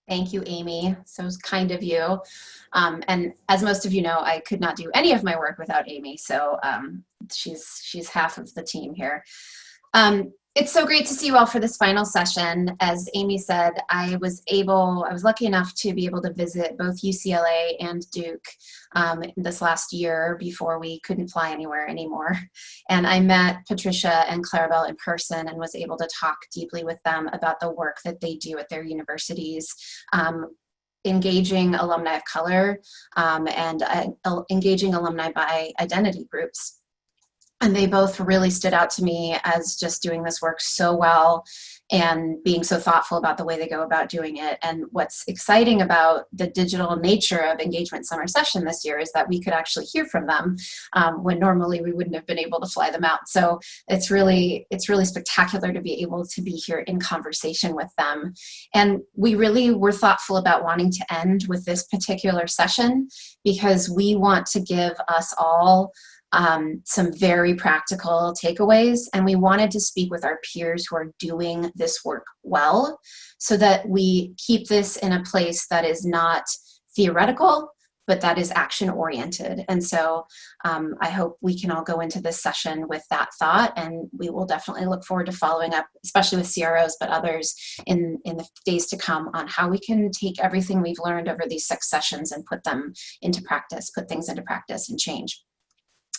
Thank you, Amy. So kind of you. And as most of you know, I could not do any of my work without Amy. So she's half of the team here. It's so great to see you all for this final session. As Amy said, I was lucky enough to be able to visit both UCLA and Duke this last year before we couldn't fly anywhere anymore. And I met Patricia and Clarabelle in person and was able to talk deeply with them about the work that they do at their universities, engaging alumni of color and engaging alumni by identity groups. And they both really stood out to me as just doing this work so well and being so thoughtful about the way they go about doing it. And what's exciting about the digital nature of Engagement Summer Session this year is that we could actually hear from them when normally we wouldn't have been able to fly them out. So it's really spectacular to be able to be here in conversation with them. And we really were thoughtful about wanting to end with this particular session because we want to give us all some very practical takeaways, and we wanted to speak with our peers who are doing this work well so that we keep this in a place that is not theoretical, but that is action oriented. And so I hope we can all go into this session with that thought, and we will definitely look forward to following up, especially with CROs, but others in the days to come on how we can take everything we've learned over these 6 sessions and put them into practice, put things into practice and change.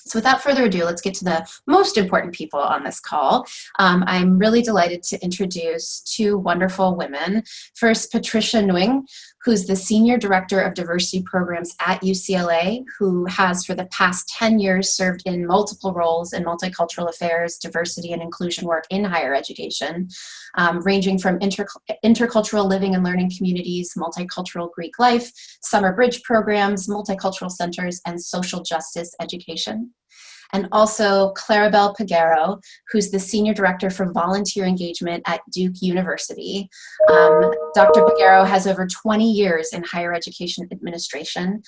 So without further ado, let's get to the most important people on this call. I'm really delighted to introduce 2 wonderful women. First, Patricia Nguyen, who's the Senior Director of Diversity Programs at UCLA, who has for the past 10 years served in multiple roles in multicultural affairs, diversity and inclusion work in higher education, ranging from intercultural living and learning communities, multicultural Greek life, summer bridge programs, multicultural centers, and social justice education. And also Clarabelle Peguero, who's the Senior Director for Volunteer Engagement at Duke University. Dr. Peguero has over 20 years in higher education administration,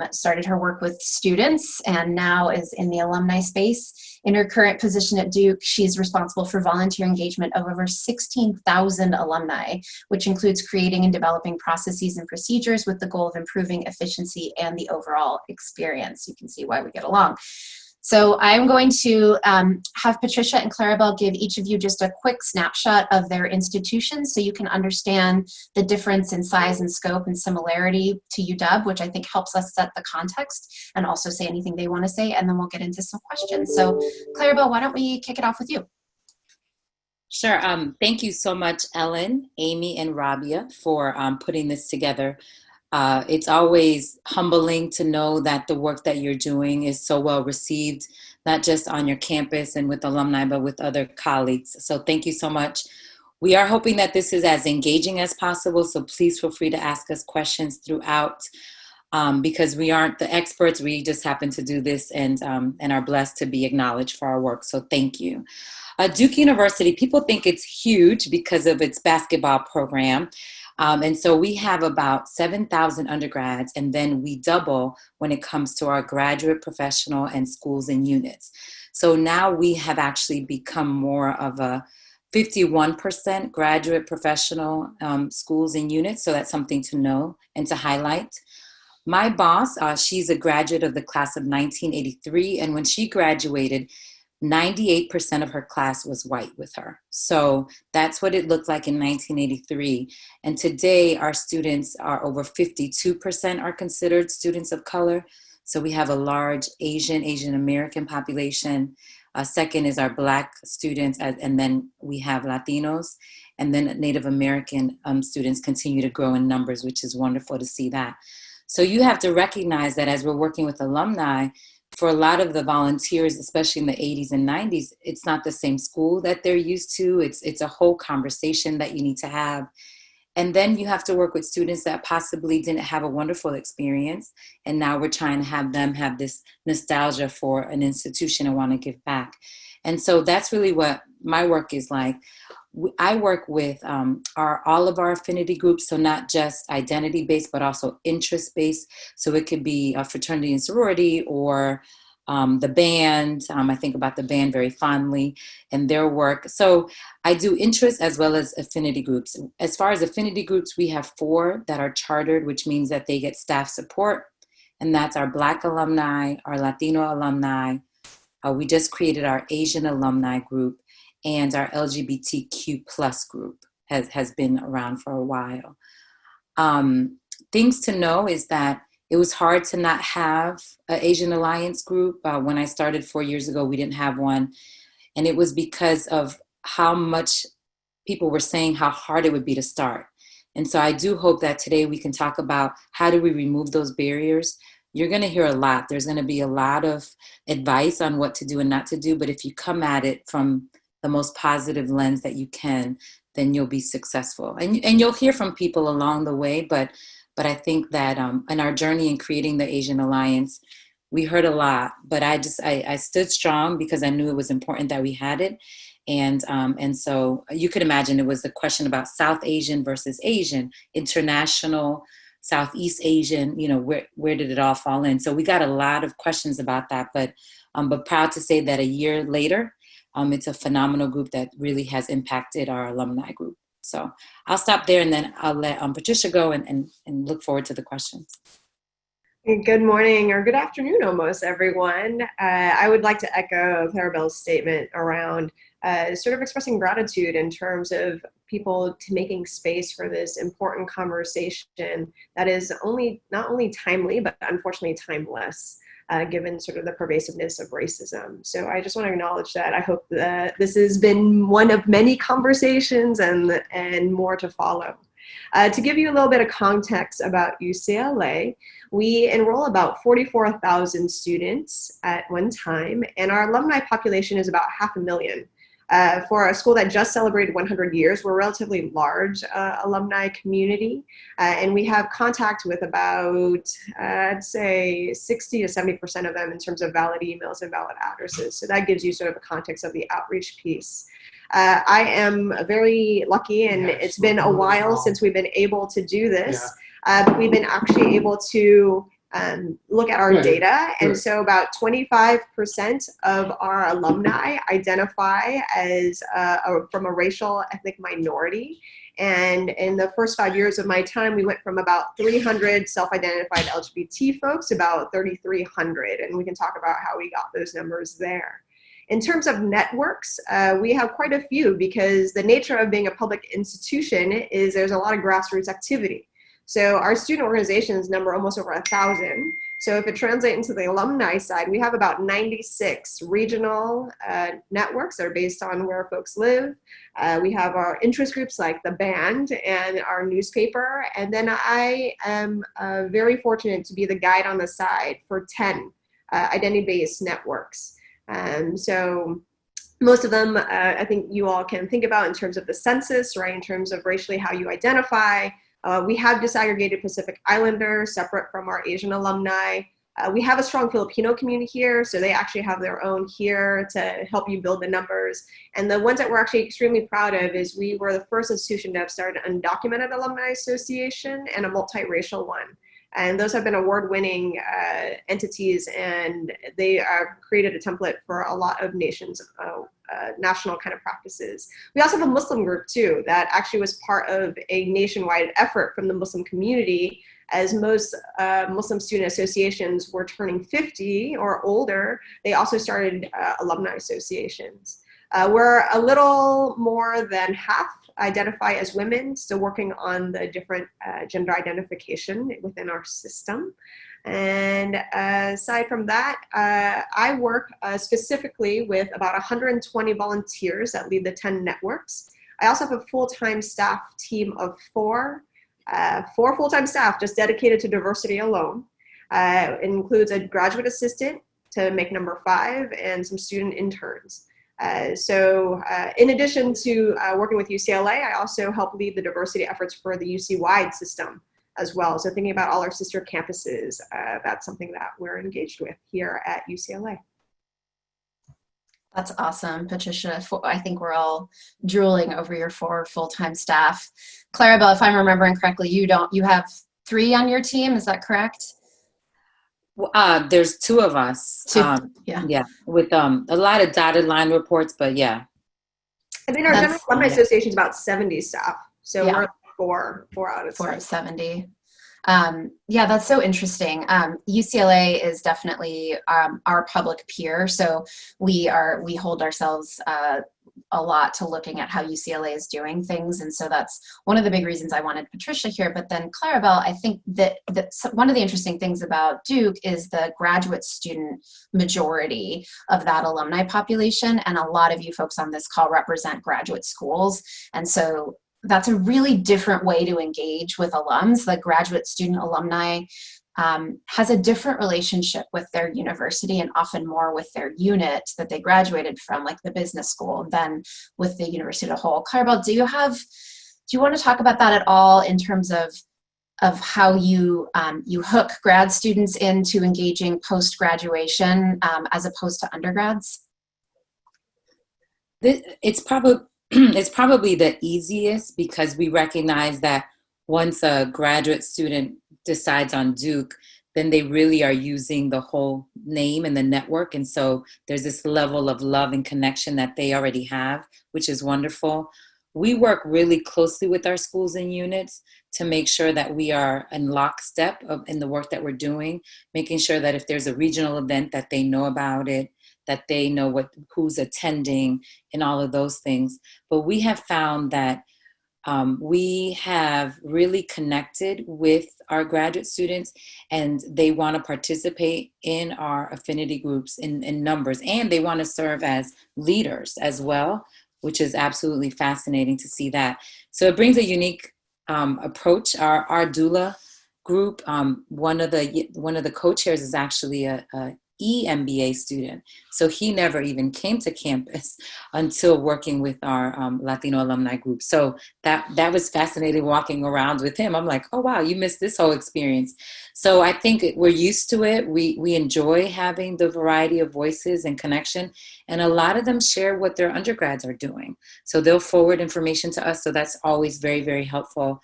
started her work with students, and now is in the alumni space. In her current position at Duke, she's responsible for volunteer engagement of over 16,000 alumni, which includes creating and developing processes and procedures with the goal of improving efficiency and the overall experience. You can see why we get along. So I'm going to have Patricia and Clarabelle give each of you just a quick snapshot of their institutions so you can understand the difference in size and scope and similarity to UW, which I think helps us set the context and also say anything they want to say, and then we'll get into some questions. So Clarabelle, why don't we kick it off with you? Sure. Thank you so much, Ellen, Amy, and Rabia for putting this together. It's always humbling to know that the work that you're doing is so well received, not just on your campus and with alumni, but with other colleagues. So thank you so much. We are hoping that this is as engaging as possible, so please feel free to ask us questions throughout because we aren't the experts. We just happen to do this and are blessed to be acknowledged for our work. So thank you. Duke University, people think it's huge because of its basketball program. And so we have about 7,000 undergrads, and then we double when it comes to our graduate, professional, and schools and units. So now we have actually become more of a 51% graduate, professional, schools and units. So that's something to know and to highlight. My boss, she's a graduate of the class of 1983, and when she graduated, 98% of her class was white with her. So that's what it looked like in 1983. And today our students are over 52% are considered students of color. So we have a large Asian American population. Second is our Black students, and then we have Latinos, and then Native American students continue to grow in numbers, which is wonderful to see that. So you have to recognize that as we're working with alumni, for a lot of the volunteers, especially in the 80s and 90s, it's not the same school that they're used to. It's a whole conversation that you need to have. And then you have to work with students that possibly didn't have a wonderful experience. And now we're trying to have them have this nostalgia for an institution and want to give back. And so that's really what my work is like. I work with all of our affinity groups, so not just identity-based, but also interest-based. So it could be a fraternity and sorority or the band. I think about the band very fondly and their work. So I do interest as well as affinity groups. As far as affinity groups, we have 4 that are chartered, which means that they get staff support. And that's our Black alumni, our Latino alumni. We just created our Asian alumni group, and our LGBTQ plus group has been around for a while. Things to know is that it was hard to not have an Asian Alliance group. When I started 4 years ago, we didn't have one. And it was because of how much people were saying how hard it would be to start. And so I do hope that today we can talk about how do we remove those barriers. You're going to hear a lot. There's going to be a lot of advice on what to do and not to do. But if you come at it from the most positive lens that you can, then you'll be successful. And you'll hear from people along the way. But I think that in our journey in creating the Asian Alliance, we heard a lot. But I stood strong because I knew it was important that we had it. And so you could imagine it was the question about South Asian versus Asian, international, Southeast Asian, you know, where did it all fall in? So we got a lot of questions about that, but proud to say that a year later, it's a phenomenal group that really has impacted our alumni group. So I'll stop there and then I'll let Patricia go and look forward to the questions. Good morning or good afternoon almost, everyone. I would like to echo Clarabelle's statement around sort of expressing gratitude in terms of people making space for this important conversation that is not only timely, but unfortunately timeless, given sort of the pervasiveness of racism. So I just want to acknowledge that. I hope that this has been one of many conversations and more to follow. To give you a little bit of context about UCLA, we enroll about 44,000 students at one time, and our alumni population is about 500,000. For a school that just celebrated 100 years, we're a relatively large alumni community, and we have contact with about, I'd say, 60 to 70% of them in terms of valid emails and valid addresses. So that gives you sort of a context of the outreach piece. I am very lucky, and it's been a while since we've been able to do this, but we've been actually able to look at our data, and so about 25% of our alumni identify as from a racial ethnic minority. And in the first 5 years of my time, we went from about 300 self-identified LGBT folks to about 3,300, and we can talk about how we got those numbers there. In terms of networks, we have quite a few, because the nature of being a public institution is there's a lot of grassroots activity. So our student organizations number almost over 1,000. So if it translates into the alumni side, we have about 96 regional networks that are based on where folks live. We have our interest groups like the band and our newspaper. And then I am very fortunate to be the guide on the side for 10 identity-based networks. So most of them, I think you all can think about in terms of the census, right? In terms of racially how you identify. We have disaggregated Pacific Islanders separate from our Asian alumni. We have a strong Filipino community here, so they actually have their own here to help you build the numbers. And the ones that we're actually extremely proud of is we were the first institution to have started an undocumented alumni association and a multiracial one. And those have been award-winning entities, and they created a template for a lot of nations, national kind of practices. We also have a Muslim group too that actually was part of a nationwide effort from the Muslim community, as most Muslim student associations were turning 50 or older. They also started alumni associations. We're a little more than half identify as women, still working on the different gender identification within our system. And aside from that, I work specifically with about 120 volunteers that lead the 10 networks. I also have a full-time staff team of four full-time staff just dedicated to diversity alone. It includes a graduate assistant to make number 5 and some student interns. So in addition to working with UCLA, I also help lead the diversity efforts for the UC-wide system as well. So thinking about all our sister campuses, that's something that we're engaged with here at UCLA. That's awesome, Patricia. I think we're all drooling over your 4 full-time staff. Clarabelle, if I'm remembering correctly, you have 3 on your team, is that correct? There's two of us. Yeah. With a lot of dotted line reports, but yeah. I think our General Alumni Association is about 70 staff. So yeah. we're four out of 70. Yeah, that's so interesting. UCLA is definitely our public peer, so we hold ourselves a lot to looking at how UCLA is doing things, and so that's one of the big reasons I wanted Patricia here. But then Clarabelle, I think that one of the interesting things about Duke is the graduate student majority of that alumni population, and a lot of you folks on this call represent graduate schools, and so that's a really different way to engage with alums. The graduate student alumni has a different relationship with their university and often more with their unit that they graduated from, like the business school, than with the university as a whole. Clarabelle, do you want to talk about that at all in terms of how you hook grad students into engaging post-graduation as opposed to undergrads? It's probably the easiest because we recognize that once a graduate student decides on Duke, then they really are using the whole name and the network. And so there's this level of love and connection that they already have, which is wonderful. We work really closely with our schools and units to make sure that we are in lockstep in the work that we're doing, making sure that if there's a regional event that they know about it, that they know who's attending and all of those things. But we have found that we have really connected with our graduate students and they want to participate in our affinity groups in numbers, and they want to serve as leaders as well, which is absolutely fascinating to see that. So it brings a unique approach. Our doula group, one of the co-chairs is actually a MBA student. So he never even came to campus until working with our Latino alumni group. So that was fascinating walking around with him. I'm like, oh, wow, you missed this whole experience. So I think we're used to it. We enjoy having the variety of voices and connection. And a lot of them share what their undergrads are doing. So they'll forward information to us. So that's always very, very helpful.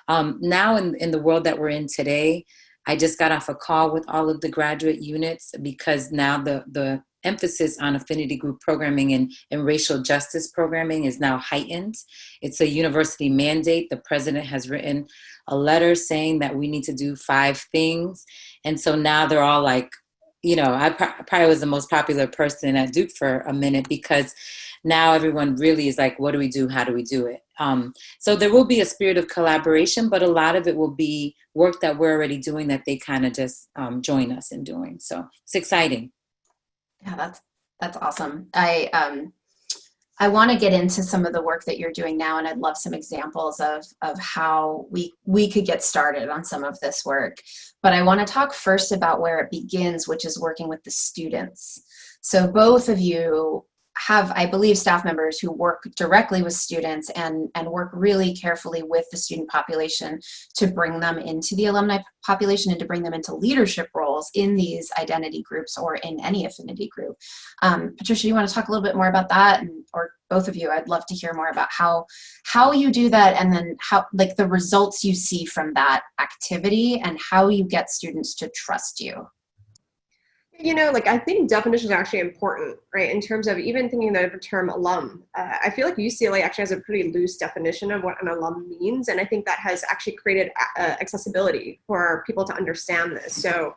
Now in the world that we're in today, I just got off a call with all of the graduate units because now the emphasis on affinity group programming and racial justice programming is now heightened. It's a university mandate. The president has written a letter saying that we need to do 5 things. And so now they're all like, I probably was the most popular person at Duke for a minute because now everyone really is like, what do we do? How do we do it? So there will be a spirit of collaboration, but a lot of it will be work that we're already doing that they kind of just join us in doing. So it's exciting. Yeah, that's awesome. I want to get into some of the work that you're doing now, and I'd love some examples of how we could get started on some of this work. But I want to talk first about where it begins, which is working with the students. So both of you have, I believe, staff members who work directly with students and work really carefully with the student population to bring them into the alumni population and to bring them into leadership roles in these identity groups or in any affinity group. Patricia, you want to talk a little bit more about that? Or both of you, I'd love to hear more about how you do that, and then how, like, the results you see from that activity and how you get students to trust you. I think definitions are actually important, right? In terms of even thinking the term alum. I feel like UCLA actually has a pretty loose definition of what an alum means. And I think that has actually created accessibility for people to understand this. So,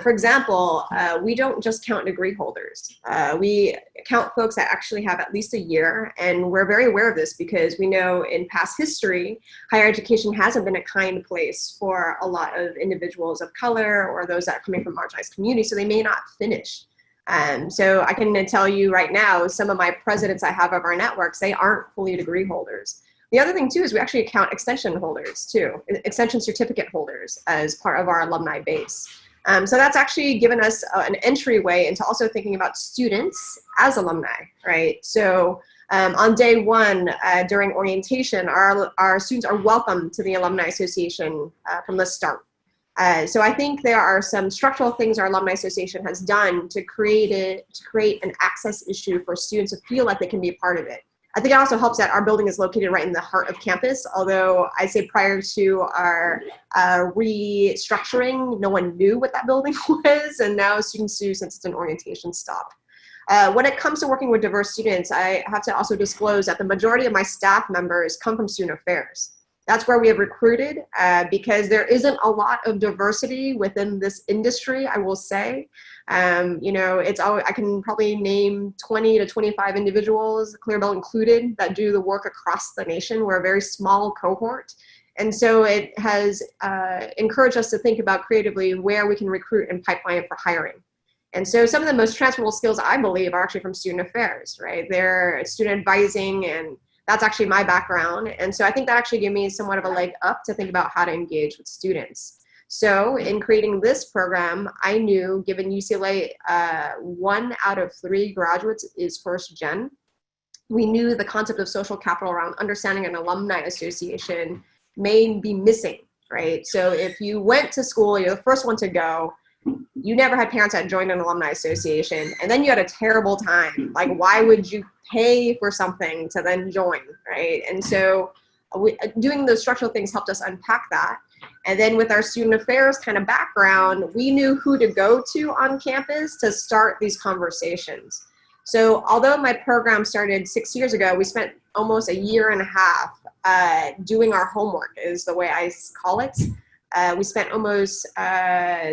for example, we don't just count degree holders. We count folks that actually have at least a year. And we're very aware of this because we know in past history, higher education hasn't been a kind place for a lot of individuals of color or those that are coming from marginalized communities, so they may not finish. So I can tell you right now, some of my presidents I have of our networks, they aren't fully degree holders. The other thing too is we actually count extension holders too, extension certificate holders as part of our alumni base. So that's actually given us an entryway into also thinking about students as alumni, right? So on day 1, during orientation, our students are welcome to the Alumni Association from the start. So I think there are some structural things our Alumni Association has done to create an access issue for students to feel like they can be a part of it. I think it also helps that our building is located right in the heart of campus, although I say prior to our restructuring, no one knew what that building was, and now students do since it's an orientation stop. When it comes to working with diverse students, I have to also disclose that the majority of my staff members come from student affairs. That's where we have recruited because there isn't a lot of diversity within this industry, I will say. You know, it's always, I can probably name 20 to 25 individuals, Clarabelle included, that do the work across the nation. We're a very small cohort. And so it has encouraged us to think about creatively where we can recruit and pipeline for hiring. And so some of the most transferable skills, I believe, are actually from student affairs, right? They're student advising, and that's actually my background. And so I think that actually gave me somewhat of a leg up to think about how to engage with students. So in creating this program, I knew, given UCLA, 1 out of 3 graduates is first gen, we knew the concept of social capital around understanding an alumni association may be missing, right? So if you went to school, you're the first one to go, you never had parents that joined an alumni association, and then you had a terrible time. Like, why would you pay for something to then join, right? And so doing those structural things helped us unpack that. And then with our student affairs kind of background, we knew who to go to on campus to start these conversations. So although my program started 6 years ago, we spent almost a year and a half doing our homework, is the way I call it. We spent almost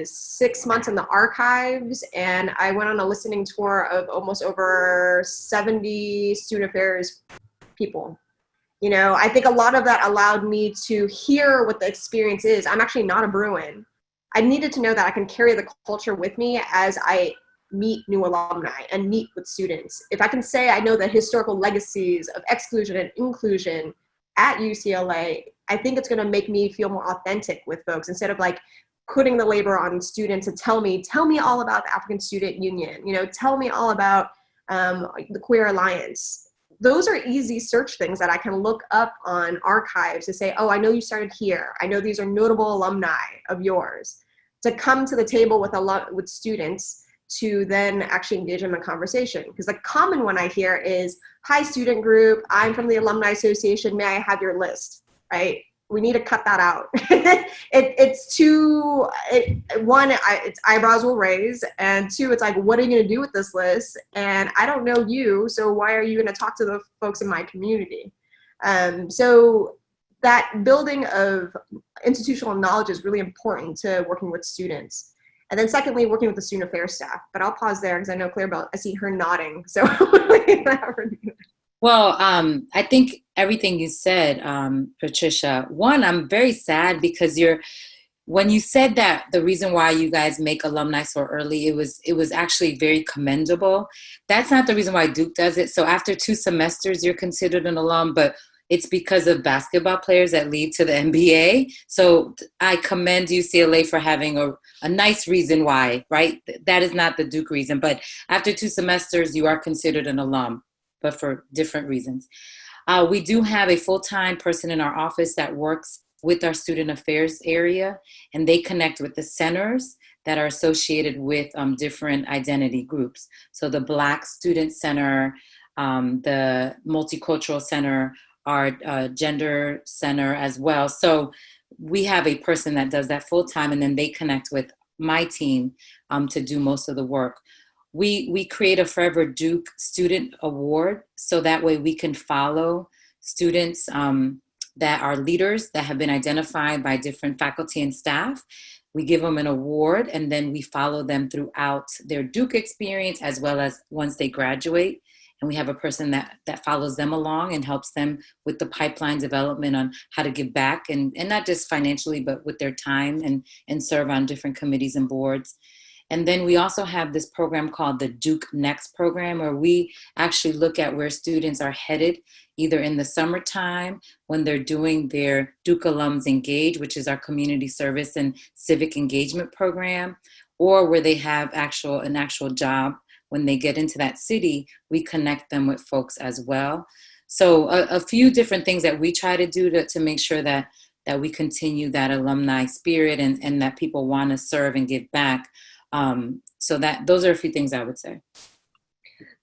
6 months in the archives, and I went on a listening tour of almost over 70 student affairs people. You know, I think a lot of that allowed me to hear what the experience is. I'm actually not a Bruin. I needed to know that I can carry the culture with me as I meet new alumni and meet with students. If I can say I know the historical legacies of exclusion and inclusion at UCLA, I think it's going to make me feel more authentic with folks instead of like putting the labor on students to tell me all about the African Student Union, you know, tell me all about the Queer Alliance. Those are easy search things that I can look up on archives to say, oh, I know you started here. I know these are notable alumni of yours. To come to the table with students to then actually engage them in conversation. Because the common one I hear is, hi student group, I'm from the Alumni Association, may I have your list, right? We need to cut that out. It's too, one, it's eyebrows will raise, and 2, it's like, what are you gonna do with this list? And I don't know you, so why are you gonna talk to the folks in my community? So that building of institutional knowledge is really important to working with students. And then secondly, working with the student affairs staff. But I'll pause there because I know Clarabelle, I see her nodding. So well, I think everything you said, Patricia, one, I'm very sad because when you said that the reason why you guys make alumni so early, it was actually very commendable. That's not the reason why Duke does it. So after 2 semesters, you're considered an alum, but it's because of basketball players that lead to the NBA. So I commend UCLA for having a nice reason why, right? That is not the Duke reason, but after 2 semesters, you are considered an alum, but for different reasons. We do have a full-time person in our office that works with our student affairs area, and they connect with the centers that are associated with different identity groups. So the Black Student Center, the Multicultural Center, our gender center as well. So we have a person that does that full time, and then they connect with my team to do most of the work. We create a Forever Duke Student Award, so that way we can follow students that are leaders that have been identified by different faculty and staff. We give them an award, and then we follow them throughout their Duke experience as well as once they graduate. And we have a person that follows them along and helps them with the pipeline development on how to give back, and not just financially, but with their time and serve on different committees and boards. And then we also have this program called the Duke Next program, where we actually look at where students are headed, either in the summertime when they're doing their Duke Alums Engage, which is our community service and civic engagement program, or where they have an actual job. When they get into that city, we connect them with folks as well. So a few different things that we try to do to make sure that we continue that alumni spirit and that people want to serve and give back. So those are a few things I would say.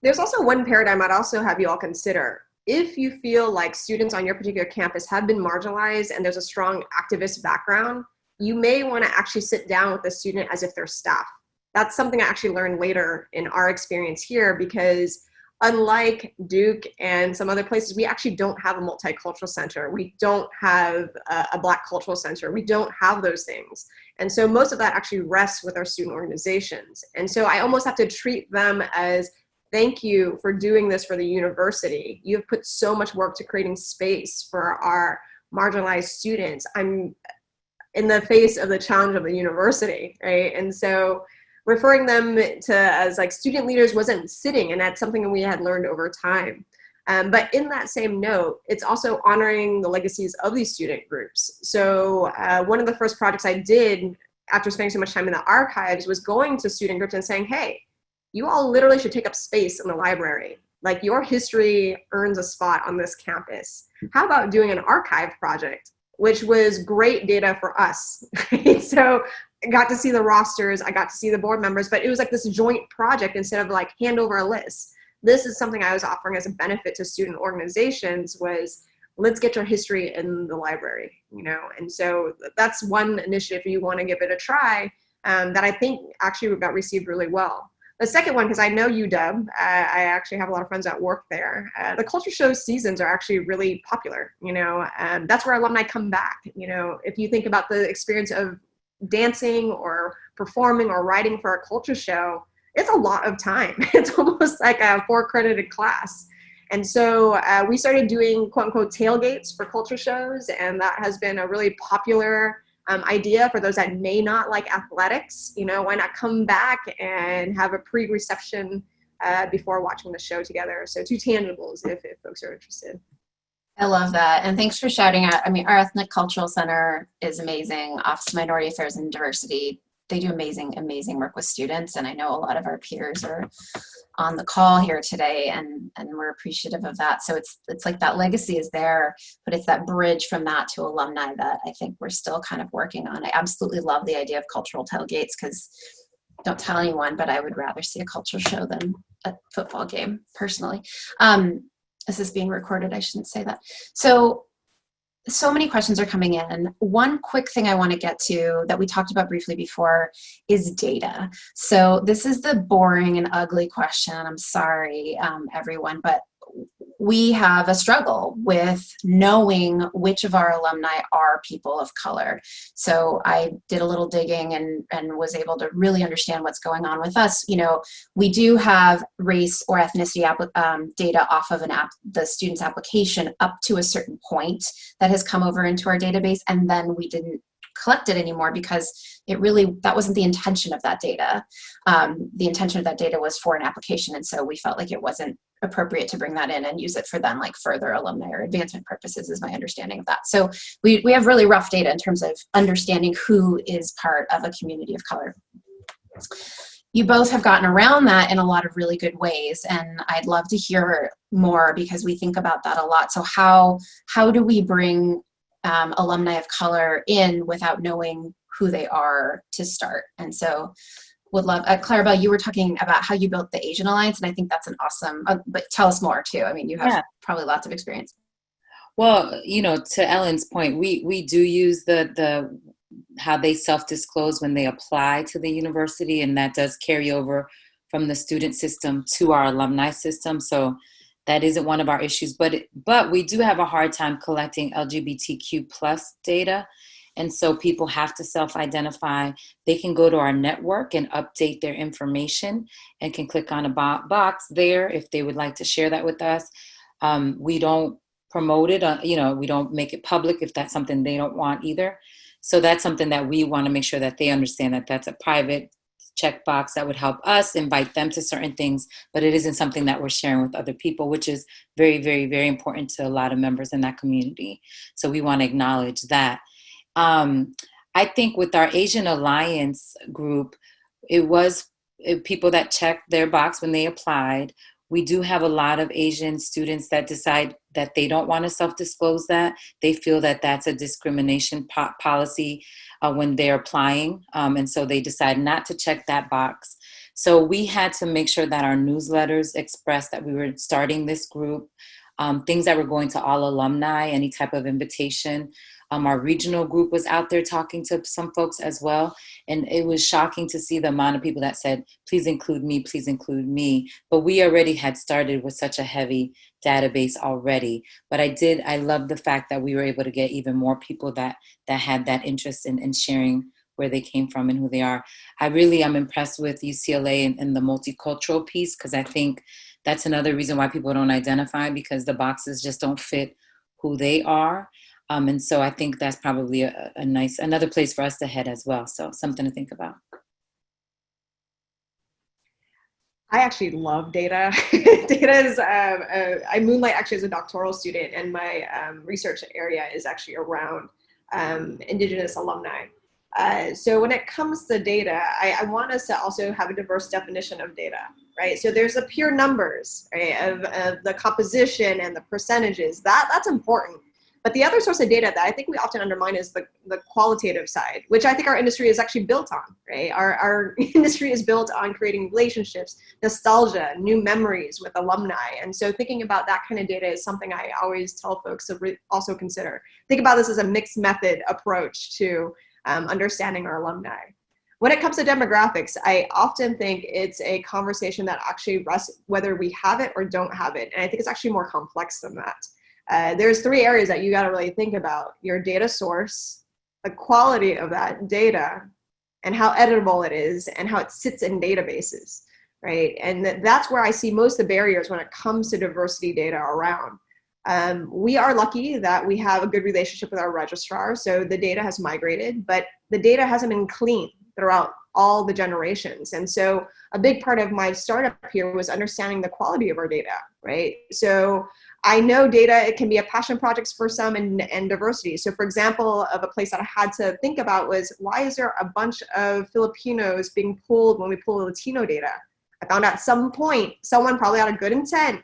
There's also one paradigm I'd also have you all consider. if you feel like students on your particular campus have been marginalized and there's a strong activist background, you may want to actually sit down with the student as if they're staff. That's something I actually learned later in our experience here, because unlike Duke and some other places, we actually don't have a multicultural center. We don't have a Black cultural center. We don't have those things. And so most of that actually rests with our student organizations. And so I almost have to treat them as, thank you for doing this for the university. You have put so much work to creating space for our marginalized students. I'm in the face of the challenge of the university, right? And so referring them to as like student leaders wasn't sitting, and that's something we had learned over time. But in that same note, it's also honoring the legacies of these student groups. So one of the first projects I did after spending so much time in the archives was going to student groups and saying, hey, you all literally should take up space in the library. Like, your history earns a spot on this campus. How about doing an archive project? Which was great data for us, right? So I got to see the rosters, I got to see the board members, but it was like this joint project instead of like hand over a list. This is something I was offering as a benefit to student organizations, was let's get your history in the library, you know? And so that's one initiative if you want to give it a try, that I think actually got received really well. The second one, because I know UW, I actually have a lot of friends that work there. The culture show seasons are actually really popular, you know, and that's where alumni come back. You know, if you think about the experience of dancing or performing or writing for a culture show, it's a lot of time. It's almost like a 4-credited class. And so we started doing quote unquote tailgates for culture shows, and that has been a really popular idea for those that may not like athletics. You know, why not come back and have a pre-reception before watching the show together? So 2 tangibles if folks are interested. I love that. And thanks for shouting out. I mean, our Ethnic Cultural Center is amazing. Office of Minority Affairs and Diversity, they do amazing, amazing work with students. And I know a lot of our peers are on the call here today, and we're appreciative of that. So it's like that legacy is there, but it's that bridge from that to alumni that I think we're still kind of working on. I absolutely love the idea of cultural tailgates, because don't tell anyone, but I would rather see a culture show than a football game personally. This is being recorded, I shouldn't say that. So many questions are coming in. One quick thing I want to get to that we talked about briefly before is data. So this is the boring and ugly question. I'm sorry, everyone, but we have a struggle with knowing which of our alumni are people of color. So I did a little digging and was able to really understand what's going on with us. You know, we do have race or ethnicity data off of the student's application up to a certain point that has come over into our database, and then we didn't collect it anymore because that wasn't the intention of that data. The intention of that data was for an application, and so we felt like it wasn't appropriate to bring that in and use it for then like further alumni or advancement purposes, is my understanding of that. So we have really rough data in terms of understanding who is part of a community of color. You both have gotten around that in a lot of really good ways, and I'd love to hear more because we think about that a lot. So how do we bring alumni of color in without knowing who they are to start? And so would love, Clarabelle, you were talking about how you built the Asian Alliance, and I think that's an awesome, but tell us more too. I mean, you have probably lots of experience. Well, you know, to Ellen's point, we do use the how they self-disclose when they apply to the university, and that does carry over from the student system to our alumni system. So that isn't one of our issues, but we do have a hard time collecting LGBTQ plus data. And so people have to self-identify. They can go to our network and update their information and can click on a box there if they would like to share that with us. We don't promote it, you know, we don't make it public if that's something they don't want either. So that's something that we want to make sure that they understand, that that's a private checkbox that would help us invite them to certain things, but it isn't something that we're sharing with other people, which is very, very, very important to a lot of members in that community. So we want to acknowledge that. I think with our Asian Alliance group, it was people that checked their box when they applied. We do have a lot of Asian students that decide that they don't want to self-disclose that. They feel that that's a discrimination policy when they're applying. And so they decide not to check that box. So we had to make sure that our newsletters expressed that we were starting this group. things that were going to all alumni, any type of invitation. Our regional group was out there talking to some folks as well. And it was shocking to see the amount of people that said, please include me, please include me. But we already had started with such a heavy database already. But I love the fact that we were able to get even more people that had that interest in sharing where they came from and who they are. I really am impressed with UCLA and the multicultural piece, because I think that's another reason why people don't identify, because the boxes just don't fit who they are. And so I think that's probably another place for us to head as well. So something to think about. I actually love data. Data is, I moonlight actually as a doctoral student, and my research area is actually around Indigenous alumni. So when it comes to data, I want us to also have a diverse definition of data, right? So there's the pure numbers, right, of the composition and the percentages. That's important. But the other source of data that I think we often undermine is the qualitative side, which I think our industry is actually built on, right? Our industry is built on creating relationships, nostalgia, new memories with alumni. And so thinking about that kind of data is something I always tell folks to also consider. Think about this as a mixed method approach to understanding our alumni. When it comes to demographics, I often think it's a conversation that actually rests whether we have it or don't have it. And I think it's actually more complex than that. There's three areas that you got to really think about: your data source, the quality of that data, and how editable it is, and how it sits in databases, right? And that's where I see most of the barriers when it comes to diversity data around. We are lucky that we have a good relationship with our registrar, so the data has migrated, but the data hasn't been clean throughout all the generations. And so a big part of my startup here was understanding the quality of our data, right? So I know data, it can be a passion project for some, and diversity. So for example, of a place that I had to think about was, why is there a bunch of Filipinos being pulled when we pull Latino data? I found out at some point, someone probably had a good intent,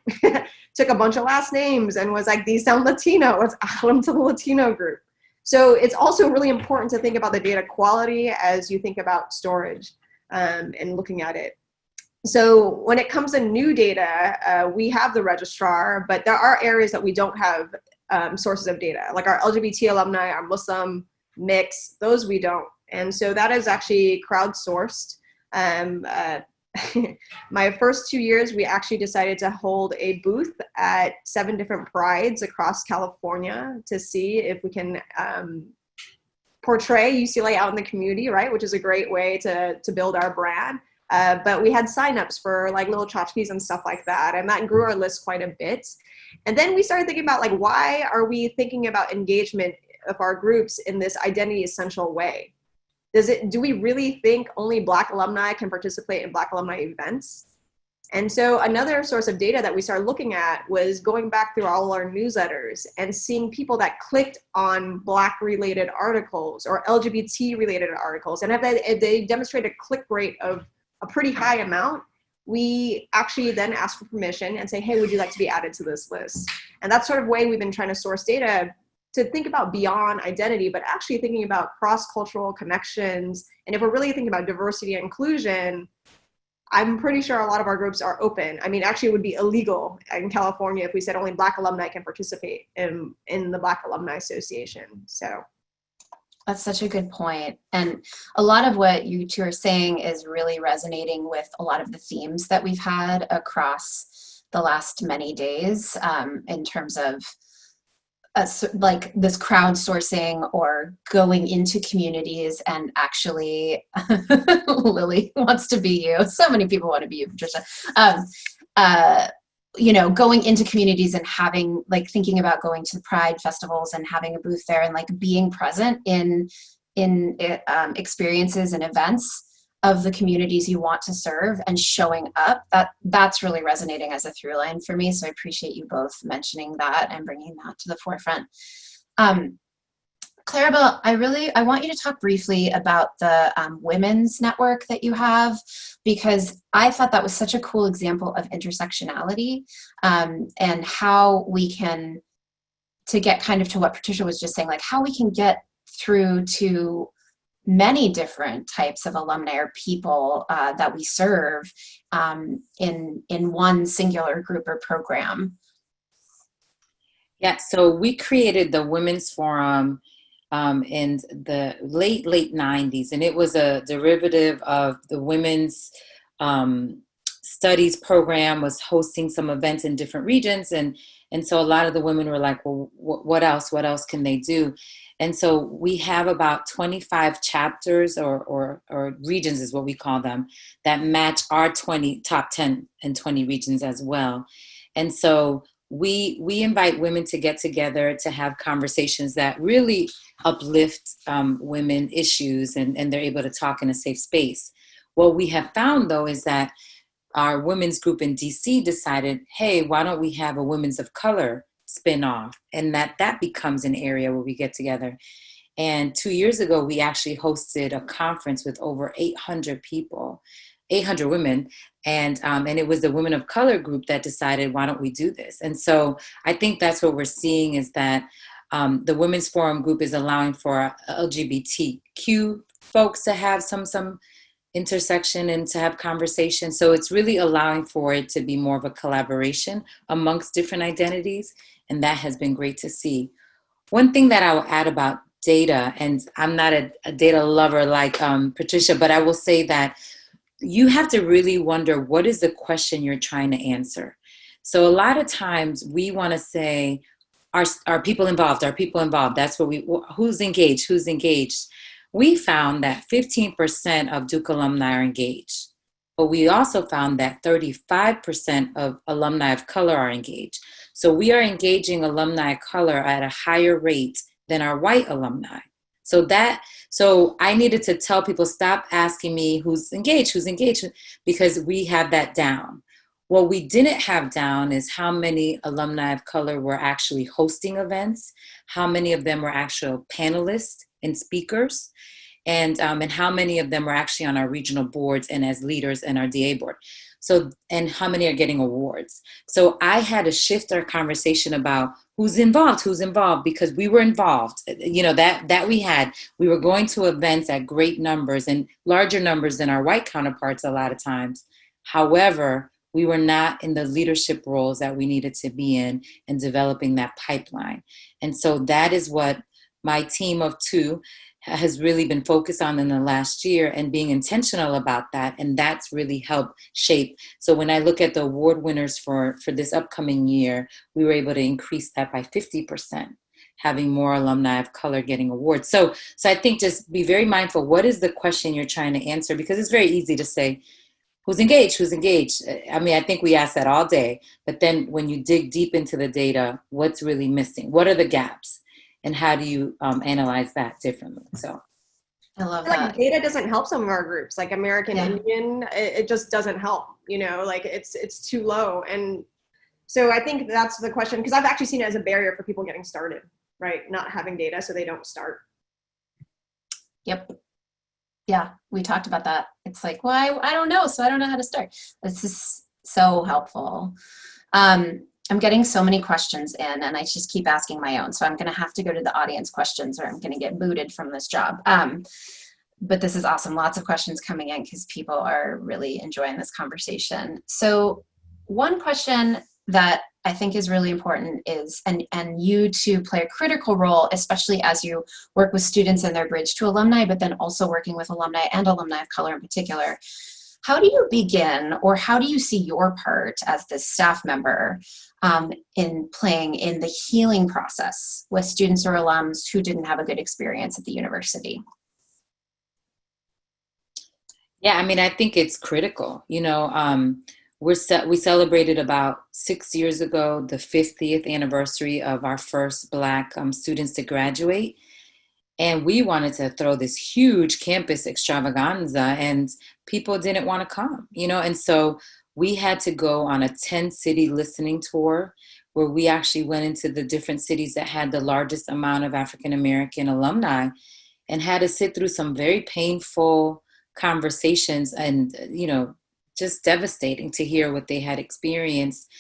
took a bunch of last names and was like, these sound Latino, let's add them to the Latino group. So it's also really important to think about the data quality as you think about storage and looking at it. So when it comes to new data, we have the registrar, but there are areas that we don't have sources of data, like our LGBT alumni, our Muslim mix, those we don't. And so that is actually crowdsourced. My first 2 years, we actually decided to hold a booth at 7 different prides across California to see if we can portray UCLA out in the community, right? Which is a great way to build our brand. But we had signups for like little tchotchkes and stuff like that. And that grew our list quite a bit. And then we started thinking about, like, why are we thinking about engagement of our groups in this identity essential way? Do we really think only Black alumni can participate in Black alumni events? And so another source of data that we started looking at was going back through all our newsletters and seeing people that clicked on Black related articles or LGBT related articles. And if they demonstrated a click rate of a pretty high amount, we actually then ask for permission and say, hey, would you like to be added to this list? And that's sort of way we've been trying to source data to think about beyond identity, but actually thinking about cross-cultural connections. And if we're really thinking about diversity and inclusion, I'm pretty sure a lot of our groups are open. I mean, actually it would be illegal in California if we said only Black alumni can participate in the Black Alumni Association, so. That's such a good point. And a lot of what you two are saying is really resonating with a lot of the themes that we've had across the last many days in terms of like this crowdsourcing or going into communities and actually, Lily wants to be you. So many people want to be you, Patricia. You know, going into communities and having, like, thinking about going to Pride festivals and having a booth there and like being present in experiences and events of the communities you want to serve and showing up, that's really resonating as a through line for me. So I appreciate you both mentioning that and bringing that to the forefront. Clarabelle, I want you to talk briefly about the women's network that you have, because I thought that was such a cool example of intersectionality and how we can, to get kind of to what Patricia was just saying, like how we can get through to many different types of alumni or people that we serve in one singular group or program. Yeah, so we created the Women's Forum in the late 90s, and it was a derivative of the Women's Studies program was hosting some events in different regions, and so a lot of the women were like, well, what else? What else can they do? And so we have about 25 chapters or regions is what we call them that match our 20 top 10 and 20 regions as well. And so we invite women to get together to have conversations that really uplift women issues, and they're able to talk in a safe space. What we have found, though, is that our women's group in DC decided, hey, why don't we have a Women's of Color spin-off? And that becomes an area where we get together. And 2 years ago, we actually hosted a conference with over 800 people, 800 women. And it was the Women of Color group that decided, why don't we do this? And so I think that's what we're seeing is that the Women's Forum group is allowing for LGBTQ folks to have some intersection and to have conversation. So it's really allowing for it to be more of a collaboration amongst different identities. And that has been great to see. One thing that I will add about data, and I'm not a data lover like Patricia, but I will say that you have to really wonder, what is the question you're trying to answer? So a lot of times we want to say, are people involved? Are people involved? That's what who's engaged? Who's engaged? We found that 15% of Duke alumni are engaged, but we also found that 35% of alumni of color are engaged. So we are engaging alumni of color at a higher rate than our white alumni. So I needed to tell people, stop asking me who's engaged, because we have that down. What we didn't have down is how many alumni of color were actually hosting events, how many of them were actual panelists and speakers, and how many of them were actually on our regional boards and as leaders in our DA board. So, and how many are getting awards. So I had to shift our conversation about who's involved, because we were involved, that we were going to events at great numbers and larger numbers than our white counterparts a lot of times. However, we were not in the leadership roles that we needed to be in and developing that pipeline. And so that is what my team of 2 has really been focused on in the last year, and being intentional about that. And that's really helped shape. So when I look at the award winners for this upcoming year, we were able to increase that by 50%, having more alumni of color getting awards. So I think just be very mindful. What is the question you're trying to answer? Because it's very easy to say, who's engaged? I mean, I think we ask that all day, but then when you dig deep into the data, what's really missing? What are the gaps? And how do you analyze that differently? So I love that. Data doesn't help some of our groups, like American Indian, it just doesn't help, like it's too low. And so I think that's the question, because I've actually seen it as a barrier for people getting started, right? Not having data, so they don't start. Yep. Yeah, we talked about that. It's like, well, I don't know, so I don't know how to start. This is so helpful. I'm getting so many questions in, and I just keep asking my own. So I'm going to have to go to the audience questions, or I'm going to get booted from this job. But this is awesome. Lots of questions coming in because people are really enjoying this conversation. So one question that I think is really important is, and you two play a critical role, especially as you work with students in their bridge to alumni, but then also working with alumni and alumni of color in particular. How do you begin, or how do you see your part as the staff member in playing in the healing process with students or alums who didn't have a good experience at the university? Yeah, I mean, I think it's critical. We celebrated about 6 years ago the 50th anniversary of our first Black students to graduate. And we wanted to throw this huge campus extravaganza, and people didn't want to come, and so we had to go on a 10-city listening tour where we actually went into the different cities that had the largest amount of African-American alumni and had to sit through some very painful conversations and, just devastating to hear what they had experienced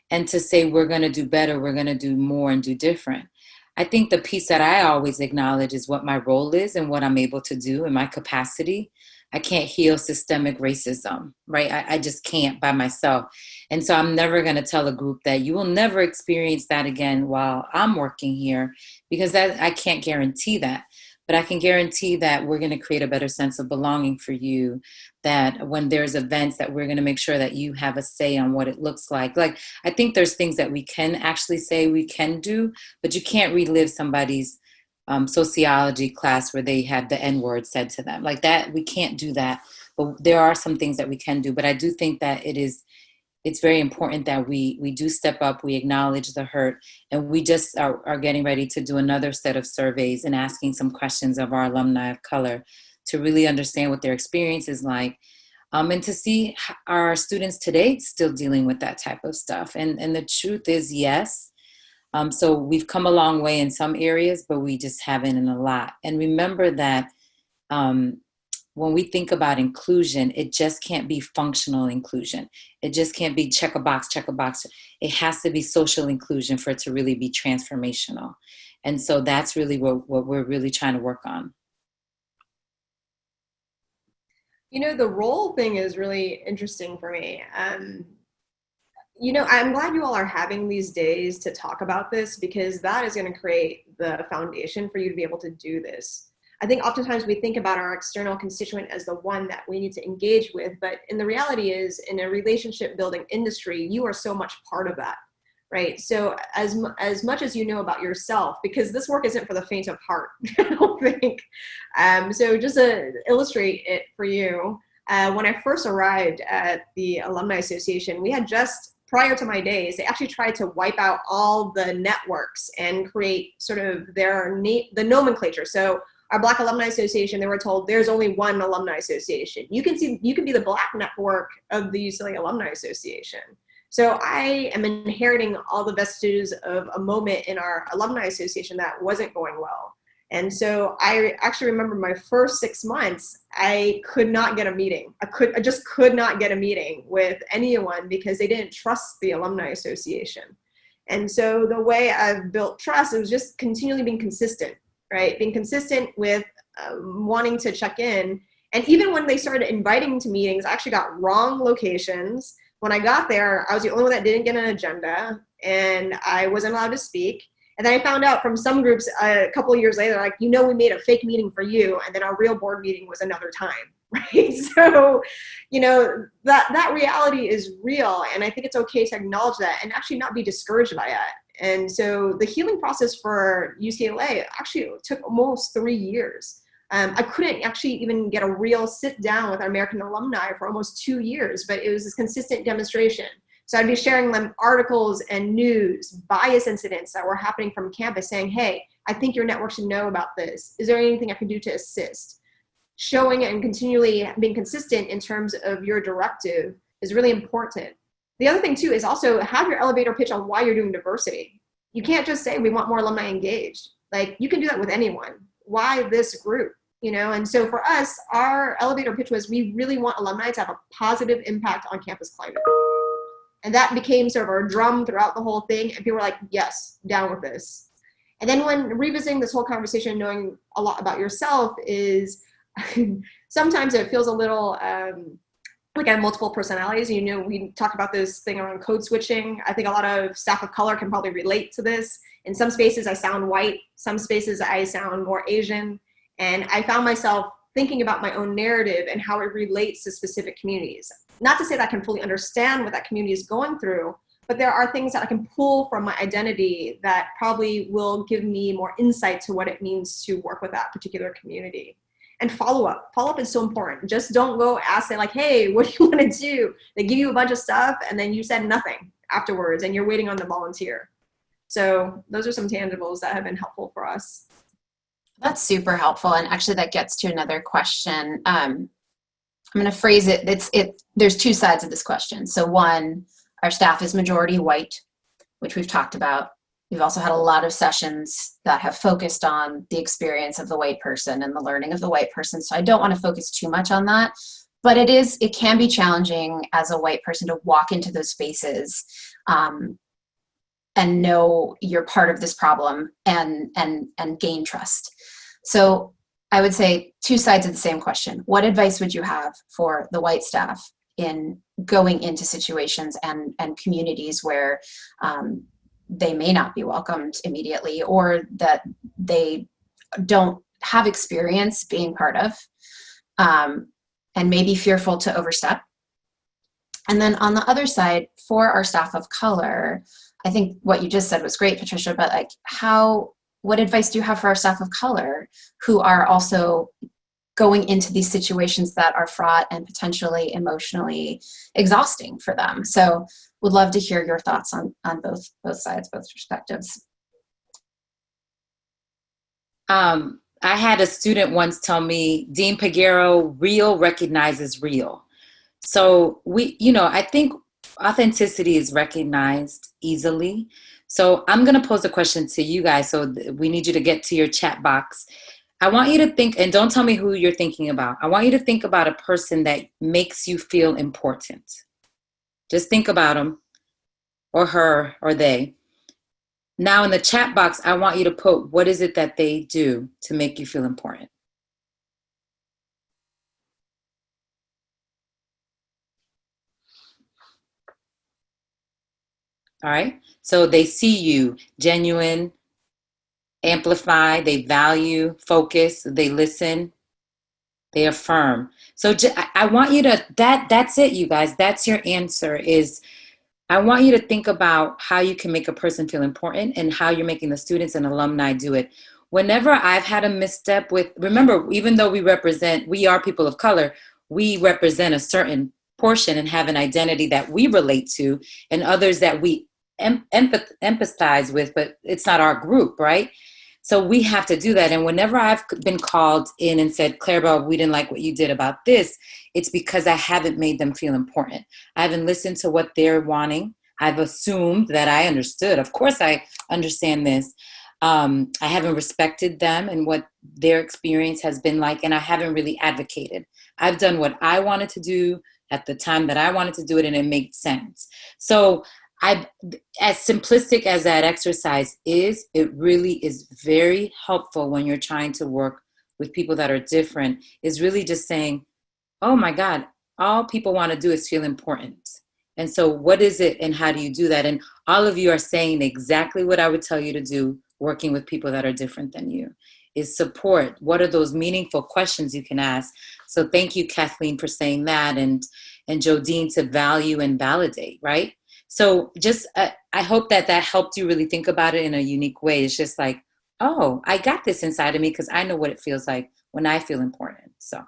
and to say, we're going to do better, we're going to do more and do different. I think the piece that I always acknowledge is what my role is and what I'm able to do in my capacity. I can't heal systemic racism, right? I just can't by myself. And so I'm never going to tell a group that you will never experience that again while I'm working here, because that I can't guarantee that. But I can guarantee that we're going to create a better sense of belonging for you, that when there's events that we're going to make sure that you have a say on what it looks like. Like, I think there's things that we can actually say we can do, but you can't relive somebody's sociology class where they had the N-word said to them. Like that, we can't do that. But there are some things that we can do. But I do think that it's very important that we do step up, we acknowledge the hurt, and we just are getting ready to do another set of surveys and asking some questions of our alumni of color to really understand what their experience is like, and to see our students today still dealing with that type of stuff. And the truth is, yes. So we've come a long way in some areas, but we just haven't in a lot. And remember that when we think about inclusion, it just can't be functional inclusion. It just can't be check a box, check a box. It has to be social inclusion for it to really be transformational. And so that's really what we're really trying to work on. You know, the role thing is really interesting for me. You know, I'm glad you all are having these days to talk about this, because that is going to create the foundation for you to be able to do this. I think oftentimes we think about our external constituent as the one that we need to engage with, but in the reality is, in a relationship building industry, you are so much part of that, right? So as much as you know about yourself, because this work isn't for the faint of heart, I don't think. So just to illustrate it for you, when I first arrived at the Alumni Association, we had just, prior to my days, they actually tried to wipe out all the networks and create sort of the nomenclature. So our Black Alumni Association, they were told there's only one alumni association. You can be the Black network of the UCLA Alumni Association. So I am inheriting all the vestiges of a moment in our alumni association that wasn't going well. And so I actually remember my first 6 months, I could not get a meeting. I just could not get a meeting with anyone because they didn't trust the Alumni Association. And so the way I've built trust, it was just continually being consistent, right? Being consistent with wanting to check in. And even when they started inviting to meetings, I actually got wrong locations. When I got there, I was the only one that didn't get an agenda, and I wasn't allowed to speak. And then I found out from some groups a couple of years later, like, you know, we made a fake meeting for you, and then our real board meeting was another time, right? So, you know, that reality is real, and I think it's okay to acknowledge that and actually not be discouraged by it. And so the healing process for UCLA actually took almost 3 years. I couldn't actually even get a real sit down with our American alumni for almost 2 years, but it was this consistent demonstration. So I'd be sharing them articles and news, bias incidents that were happening from campus, saying, hey, I think your network should know about this. Is there anything I can do to assist? Showing and continually being consistent in terms of your directive is really important. The other thing too is also have your elevator pitch on why you're doing diversity. You can't just say we want more alumni engaged. Like, you can do that with anyone. Why this group? You know, and so for us, our elevator pitch was we really want alumni to have a positive impact on campus climate. And that became sort of our drum throughout the whole thing. And people were like, yes, down with this. And then when revisiting this whole conversation, knowing a lot about yourself is sometimes it feels a little like I have multiple personalities. You know, we talk about this thing around code switching. I think a lot of staff of color can probably relate to this. In some spaces, I sound white. Some spaces, I sound more Asian. And I found myself thinking about my own narrative and how it relates to specific communities. Not to say that I can fully understand what that community is going through, but there are things that I can pull from my identity that probably will give me more insight to what it means to work with that particular community. And follow up. Follow up is so important. Just don't go ask, say like, hey, what do you want to do? They give you a bunch of stuff and then you said nothing afterwards and you're waiting on the volunteer. So those are some tangibles that have been helpful for us. That's super helpful. And actually that gets to another question. I'm going to phrase it. There's two sides of this question. So one, our staff is majority white, which we've talked about. We've also had a lot of sessions that have focused on the experience of the white person and the learning of the white person. So I don't want to focus too much on that, but it can be challenging as a white person to walk into those spaces and know you're part of this problem and gain trust. So I would say two sides of the same question. What advice would you have for the white staff in going into situations and communities where they may not be welcomed immediately, or that they don't have experience being part of, and may be fearful to overstep? And then on the other side, for our staff of color, I think what you just said was great, Patricia, but like what advice do you have for our staff of color who are also going into these situations that are fraught and potentially emotionally exhausting for them? So would love to hear your thoughts on both sides, both perspectives. I had a student once tell me, Dean Peguero, real recognizes real. So I think authenticity is recognized easily. So I'm going to pose a question to you guys. So we need you to get to your chat box. I want you to think, and don't tell me who you're thinking about. I want you to think about a person that makes you feel important. Just think about him or her or they. Now in the chat box, I want you to put, what is it that they do to make you feel important? All right. So they see you, genuine, amplify, they value, focus, they listen, they affirm. So I want you to, that's it, you guys. That's your answer. Is I want you to think about how you can make a person feel important and how you're making the students and alumni do it. Whenever I've had a misstep remember, even though we are people of color, we represent a certain portion and have an identity that we relate to, and others that we empathize with, but it's not our group, right? So we have to do that. And whenever I've been called in and said, Clarabelle, we didn't like what you did about this, it's because I haven't made them feel important. I haven't listened to what they're wanting. I've assumed that I understood. Of course I understand this. I haven't respected them and what their experience has been like, and I haven't really advocated. I've done what I wanted to do at the time that I wanted to do it, and it made sense. So as simplistic as that exercise is, it really is very helpful when you're trying to work with people that are different, is really just saying, oh my God, all people want to do is feel important. And so what is it and how do you do that? And all of you are saying exactly what I would tell you to do working with people that are different than you, is support. What are those meaningful questions you can ask? So thank you, Kathleen, for saying that, and Jodine to value and validate, right? So just, I hope that helped you really think about it in a unique way. It's just like, oh, I got this inside of me because I know what it feels like when I feel important. So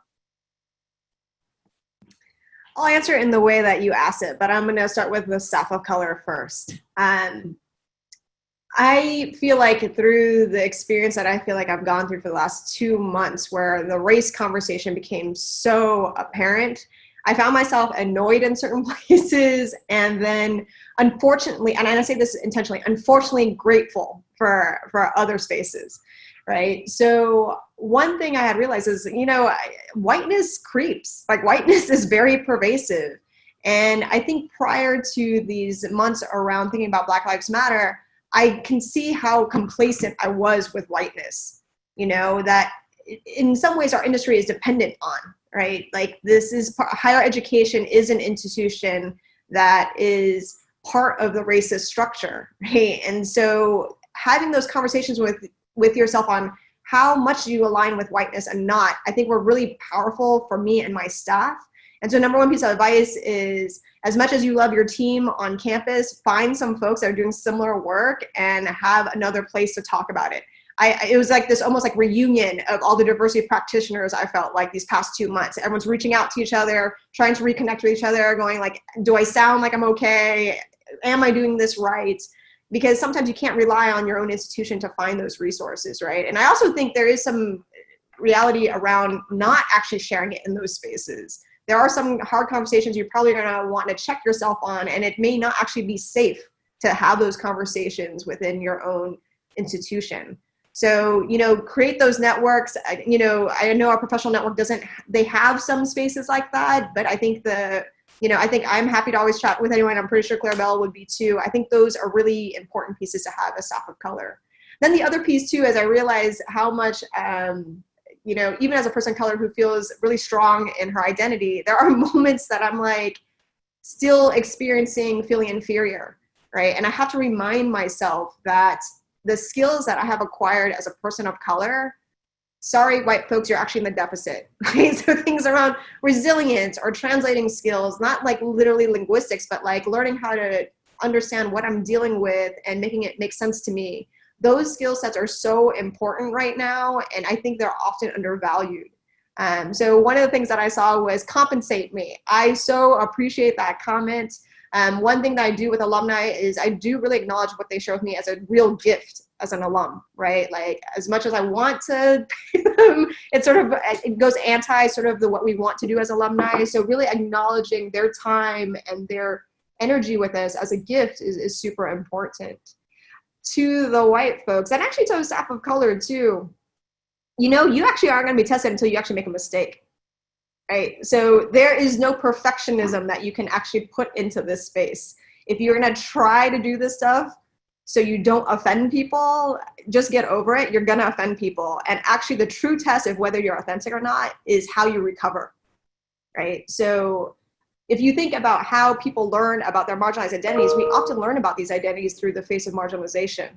I'll answer it in the way that you asked it, but I'm going to start with the staff of color first. I feel like through the experience that I feel like I've gone through for the last 2 months, where the race conversation became so apparent, I found myself annoyed in certain places, and then unfortunately, and I say this intentionally, unfortunately grateful for other spaces, right? So one thing I had realized is, whiteness creeps. Like, whiteness is very pervasive. And I think prior to these months around thinking about Black Lives Matter, I can see how complacent I was with whiteness, that in some ways our industry is dependent on, right? Like, this is higher education is an institution that is part of the racist structure, right? And so having those conversations with yourself on how much do you align with whiteness and not, I think were really powerful for me and my staff. And so number one piece of advice is, as much as you love your team on campus, find some folks that are doing similar work and have another place to talk about it. It was like this almost like reunion of all the diversity practitioners. I felt like these past 2 months, everyone's reaching out to each other, trying to reconnect with each other, going like, do I sound like I'm okay? Am I doing this right? Because sometimes you can't rely on your own institution to find those resources, right? And I also think there is some reality around not actually sharing it in those spaces. There are some hard conversations you're probably gonna want to check yourself on, and it may not actually be safe to have those conversations within your own institution. So, create those networks. I know our professional network they have some spaces like that, but I think I think I'm happy to always chat with anyone. I'm pretty sure Clarabelle would be too. I think those are really important pieces to have as staff of color. Then the other piece too, is I realize how much, you know, even as a person of color who feels really strong in her identity, there are moments that I'm like still experiencing feeling inferior, right? And I have to remind myself that the skills that I have acquired as a person of color, sorry, white folks, you're actually in the deficit, right? So things around resilience or translating skills, not like literally linguistics, but like learning how to understand what I'm dealing with and making it make sense to me. Those skill sets are so important right now, and I think they're often undervalued. So one of the things that I saw was compensate me. I so appreciate that comment. One thing that I do with alumni is I do really acknowledge what they share with me as a real gift as an alum, right? Like as much as I want to, it goes anti sort of what we want to do as alumni. So really acknowledging their time and their energy with us as a gift is super important. To the white folks, and actually to the staff of color too, you know, you actually aren't going to be tested until you actually make a mistake, right? So there is no perfectionism that you can actually put into this space. If you're going to try to do this stuff so you don't offend people, just get over it. You're going to offend people. And actually the true test of whether you're authentic or not is how you recover, right? So if you think about how people learn about their marginalized identities, we often learn about these identities through the face of marginalization,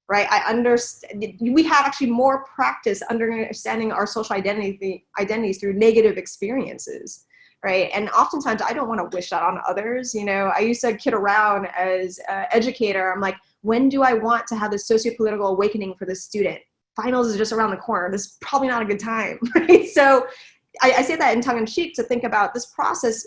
right? I understand we have actually more practice understanding our social identities through negative experiences, right? And oftentimes I don't want to wish that on others. You know, I used to kid around as an educator. I'm like, when do I want to have the socio-political awakening for this student? Finals is just around the corner. This is probably not a good time, right? So I say that in tongue in cheek to think about this process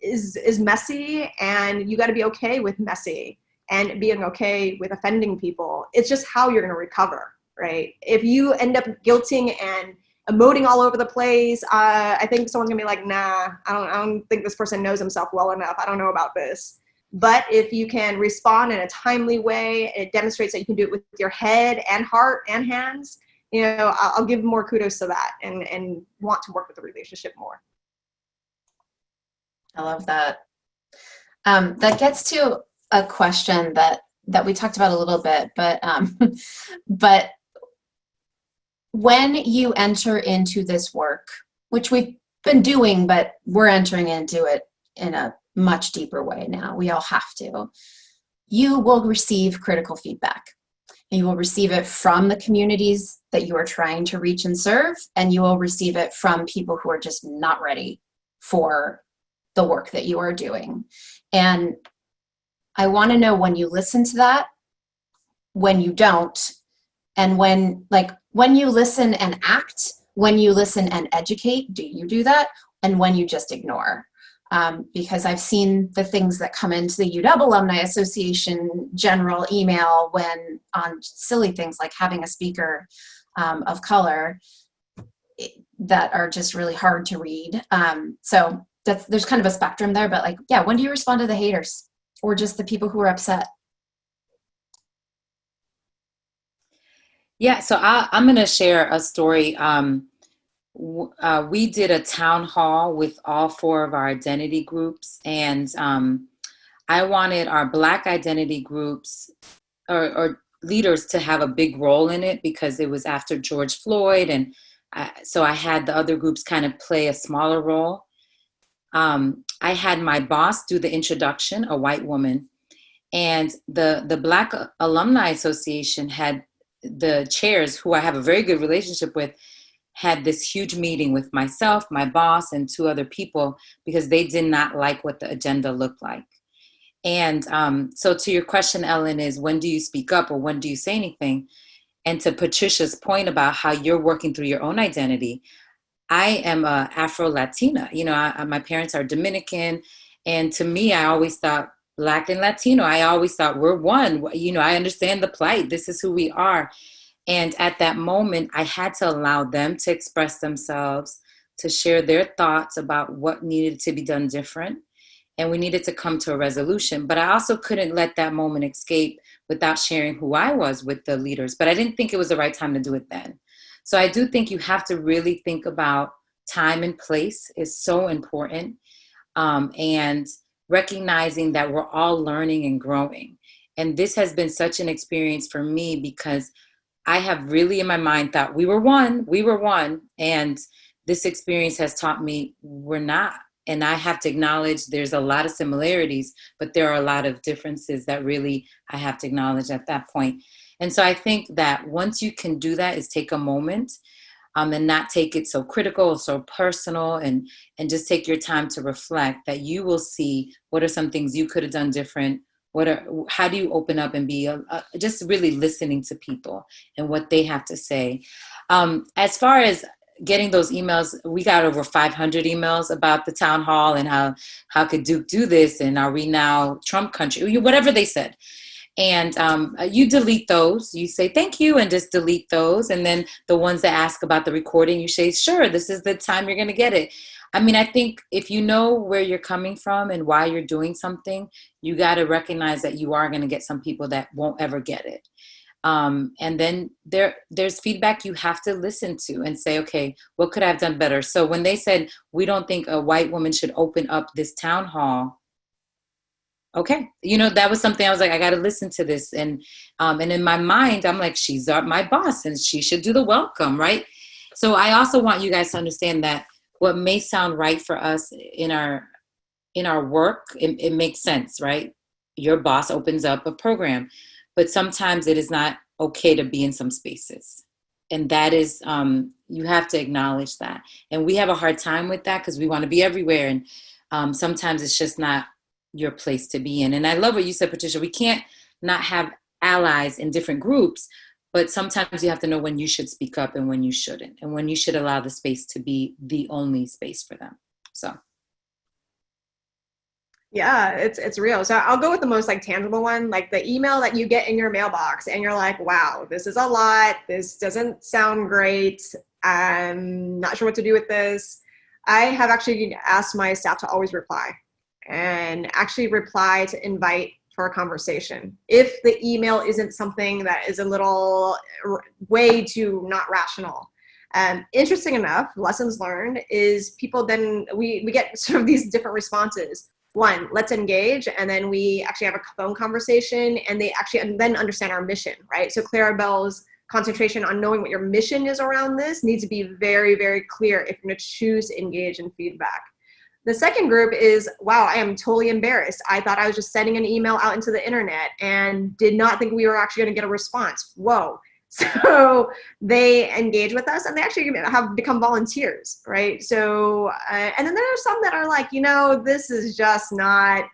is messy, and you got to be okay with messy and being okay with offending people. It's just how you're going to recover, right? If you end up guilting and emoting all over the place, I think someone's gonna be like, nah, I don't think this person knows himself well enough. I don't know about this. But if you can respond in a timely way, it demonstrates that you can do it with your head and heart and hands, you know, I'll give more kudos to that and want to work with the relationship more. I love that. That gets to a question that we talked about a little bit, but when you enter into this work, which we've been doing, but we're entering into it in a much deeper way now, we all have to, you will receive critical feedback. And you will receive it from the communities that you are trying to reach and serve, and you will receive it from people who are just not ready for the work that you are doing. And I want to know when you listen to that, when you don't, and when you listen and act, when you listen and educate, do you do that? And when you just ignore. Because I've seen the things that come into the UW Alumni Association general email when on silly things like having a speaker of color that are just really hard to read. So there's kind of a spectrum there, but like, yeah, when do you respond to the haters or just the people who are upset? Yeah, so I'm going to share a story. We did a town hall with all 4 of our identity groups, and I wanted our Black identity groups or leaders to have a big role in it because it was after George Floyd, and so I had the other groups kind of play a smaller role. I had my boss do the introduction, a white woman, and the Black Alumni Association had the chairs, who I have a very good relationship with, had this huge meeting with myself, my boss, and 2 other people because they did not like what the agenda looked like. And so to your question, Ellen, is when do you speak up or when do you say anything? And to Patricia's point about how you're working through your own identity, I am a Afro-Latina. You know, my parents are Dominican. And to me, I always thought Black and Latino, I always thought we're one. You know, I understand the plight. This is who we are. And at that moment, I had to allow them to express themselves, to share their thoughts about what needed to be done different. And we needed to come to a resolution. But I also couldn't let that moment escape without sharing who I was with the leaders. But I didn't think it was the right time to do it then. So I do think you have to really think about time and place is so important. And recognizing that we're all learning and growing. And this has been such an experience for me because I have really in my mind thought we were one. And this experience has taught me we're not. And I have to acknowledge there's a lot of similarities, but there are a lot of differences that really I have to acknowledge at that point. And so I think that once you can do that is take a moment and not take it so critical, so personal, and just take your time to reflect, that you will see what are some things you could have done different. How do you open up and be just really listening to people and what they have to say. As far as getting those emails, we got over 500 emails about the town hall and how could Duke do this, and are we now Trump country, whatever they said. And you delete those. You say thank you and just delete those. And then the ones that ask about the recording, you say, sure, this is the time you're going to get it. I mean, I think if you know where you're coming from and why you're doing something, you got to recognize that you are going to get some people that won't ever get it. And then there's feedback you have to listen to and say, okay, what could I have done better? So when they said, we don't think a white woman should open up this town hall, okay, that was something I was like, I got to listen to this. And in my mind, I'm like, she's my boss and she should do the welcome, right? So I also want you guys to understand that what may sound right for us in our work, it makes sense, right? Your boss opens up a program, but sometimes it is not okay to be in some spaces. And that is, you have to acknowledge that. And we have a hard time with that because we want to be everywhere. And sometimes it's just not your place to be in. And I love what you said, Patricia. We can't not have allies in different groups, but sometimes you have to know when you should speak up and when you shouldn't, and when you should allow the space to be the only space for them. So. Yeah, it's real. So I'll go with the most like tangible one, like the email that you get in your mailbox and you're like, wow, this is a lot. This doesn't sound great. I'm not sure what to do with this. I have actually asked my staff to always reply and actually reply to invite for a conversation. If the email isn't something that is a little way too not rational. Interesting enough, lessons learned is people then, we get sort of these different responses. One, let's engage, and then we actually have a phone conversation, and they actually then understand our mission, right? So Clarabelle's concentration on knowing what your mission is around this needs to be very, very clear if you're gonna choose to engage in feedback. The second group is, wow, I am totally embarrassed. I thought I was just sending an email out into the internet and did not think we were actually gonna get a response. Whoa. So they engage with us and they actually have become volunteers, right? So, and then there are some that are like, this is just not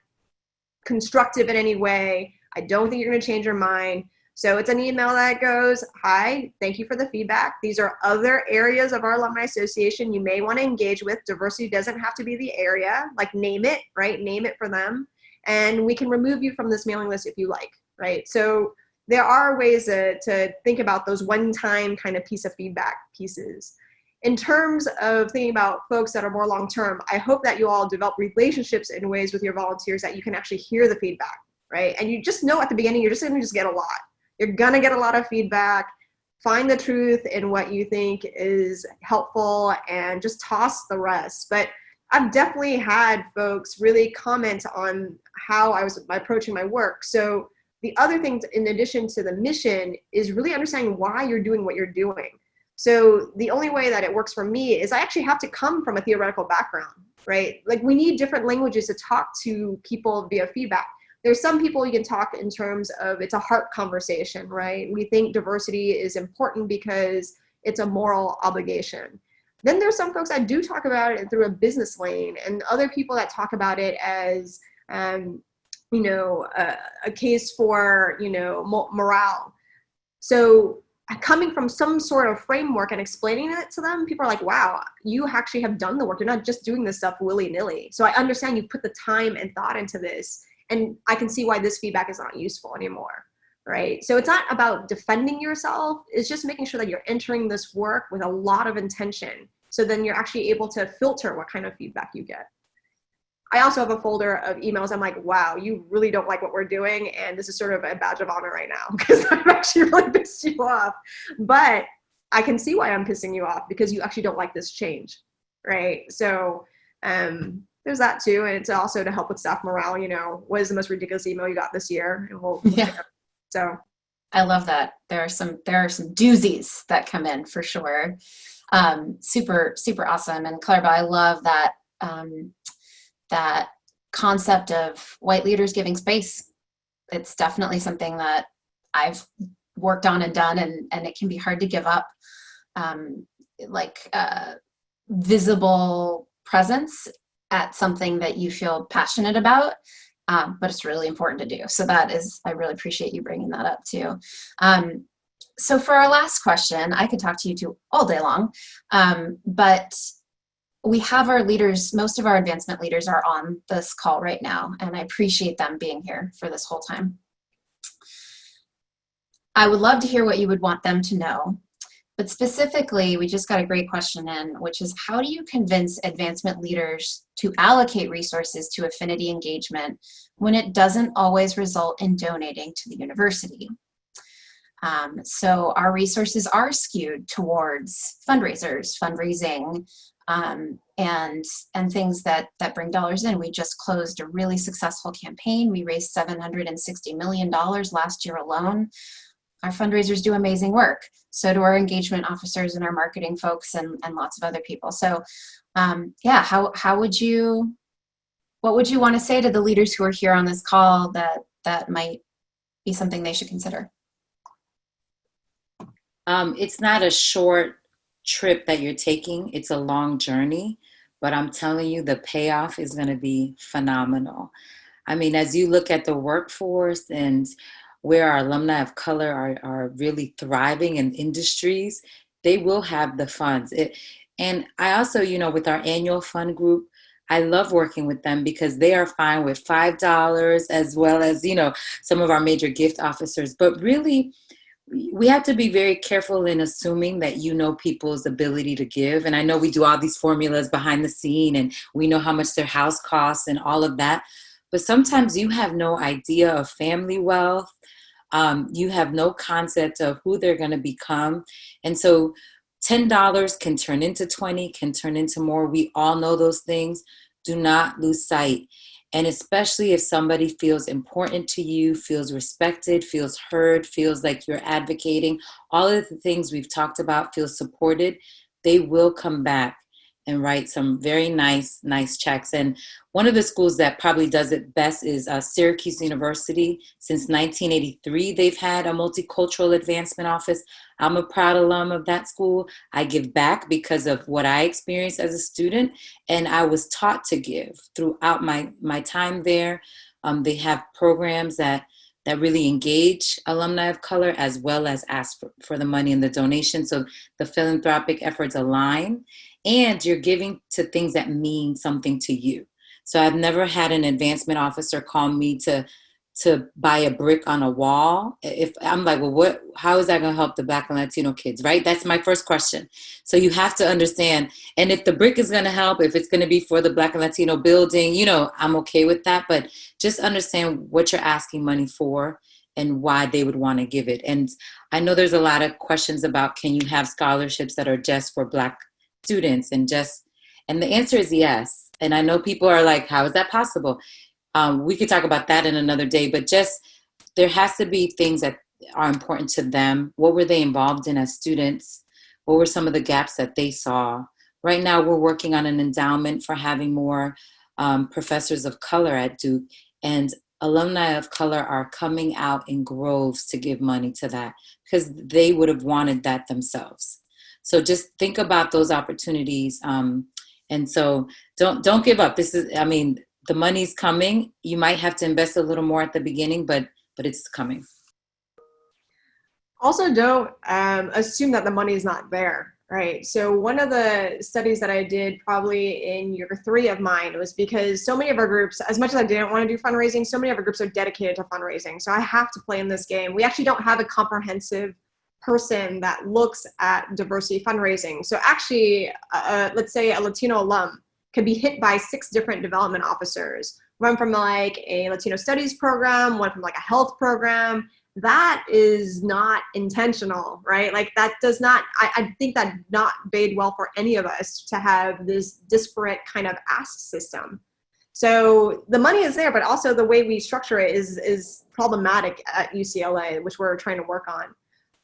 constructive in any way. I don't think you're gonna change your mind. So it's an email that goes, hi, thank you for the feedback. These are other areas of our alumni association you may want to engage with. Diversity doesn't have to be the area, like name it, right? Name it for them. And we can remove you from this mailing list if you like, right? So there are ways to think about those one-time kind of piece of feedback pieces. In terms of thinking about folks that are more long-term, I hope that you all develop relationships in ways with your volunteers that you can actually hear the feedback, right? And you just know at the beginning, you're just gonna get a lot. You're gonna get a lot of feedback. Find the truth in what you think is helpful and just toss the rest. But I've definitely had folks really comment on how I was approaching my work. So the other thing, in addition to the mission, is really understanding why you're doing what you're doing. So the only way that it works for me is I actually have to come from a theoretical background, right? Like we need different languages to talk to people via feedback. There's some people you can talk in terms of it's a heart conversation, right? We think diversity is important because it's a moral obligation. Then there's some folks that do talk about it through a business lane, and other people that talk about it as, a case for, morale. So coming from some sort of framework and explaining it to them, people are like, wow, you actually have done the work. You're not just doing this stuff willy-nilly. So I understand you put the time and thought into this. And I can see why this feedback is not useful anymore, right? So it's not about defending yourself. It's just making sure that you're entering this work with a lot of intention. So then you're actually able to filter what kind of feedback you get. I also have a folder of emails. I'm like, wow, you really don't like what we're doing. And this is sort of a badge of honor right now because I've actually really pissed you off. But I can see why I'm pissing you off because you actually don't like this change, right? So, there's that too, and it's also to help with staff morale. What is the most ridiculous email you got this year? And we'll yeah. So I love that. There are some doozies that come in for sure. Super, super awesome. And Clarabelle, I love that, that concept of white leaders giving space. It's definitely something that I've worked on and done, and it can be hard to give up, visible presence at something that you feel passionate about, but it's really important to do. So I really appreciate you bringing that up too. So for our last question, I could talk to you two all day long, but we have our leaders, most of our advancement leaders are on this call right now, and I appreciate them being here for this whole time. I would love to hear what you would want them to know, but specifically, we just got a great question in, which is how do you convince advancement leaders to allocate resources to affinity engagement when it doesn't always result in donating to the university? So our resources are skewed towards fundraisers, fundraising, and things that bring dollars in. We just closed a really successful campaign. We raised $760 million last year alone. Our fundraisers do amazing work. So do our engagement officers and our marketing folks and lots of other people. So yeah, what would you want to say to the leaders who are here on this call that might be something they should consider? It's not a short trip that you're taking. It's a long journey, but I'm telling you, the payoff is going to be phenomenal. I mean, as you look at the workforce and where our alumni of color are really thriving in industries, they will have the funds. And I also, with our annual fund group, I love working with them because they are fine with $5 as well as, some of our major gift officers. But really, we have to be very careful in assuming that people's ability to give. And I know we do all these formulas behind the scene and we know how much their house costs and all of that. But sometimes you have no idea of family wealth. You have no concept of who they're going to become. And so $10 can turn into 20, can turn into more. We all know those things. Do not lose sight. And especially if somebody feels important to you, feels respected, feels heard, feels like you're advocating, all of the things we've talked about, feel supported, they will come back and write some very nice checks. And one of the schools that probably does it best is Syracuse University. Since 1983, they've had a multicultural advancement office. I'm a proud alum of that school. I give back because of what I experienced as a student, and I was taught to give throughout my time there. They have programs that really engage alumni of color as well as ask for the money and the donation. So the philanthropic efforts align, and you're giving to things that mean something to you. So I've never had an advancement officer call me to buy a brick on a wall. If I'm like, well, how is that going to help the Black and Latino kids, right? That's my first question. So you have to understand. And if the brick is going to help, if it's going to be for the Black and Latino building, I'm okay with that. But just understand what you're asking money for and why they would want to give it. And I know there's a lot of questions about, can you have scholarships that are just for Black students and the answer is yes. And I know people are like, how is that possible? We could talk about that in another day, but just there has to be things that are important to them. What were they involved in as students? What were some of the gaps that they saw? Right now, we're working on an endowment for having more professors of color at Duke, and alumni of color are coming out in groves to give money to that because they would have wanted that themselves. So just think about those opportunities. And so don't give up. The money's coming. You might have to invest a little more at the beginning, but it's coming. Also, don't assume that the money is not there, right? So one of the studies that I did probably in year 3 of mine was because so many of our groups, as much as I didn't want to do fundraising, so many of our groups are dedicated to fundraising. So I have to play in this game. We actually don't have a comprehensive person that looks at diversity fundraising. So actually, let's say a Latino alum could be hit by 6 different development officers, one from like a Latino studies program, one from like a health program. That is not intentional, right? Like that does not, I think that not bode well for any of us to have this disparate kind of ask system. So the money is there, but also the way we structure it is problematic at UCLA, which we're trying to work on.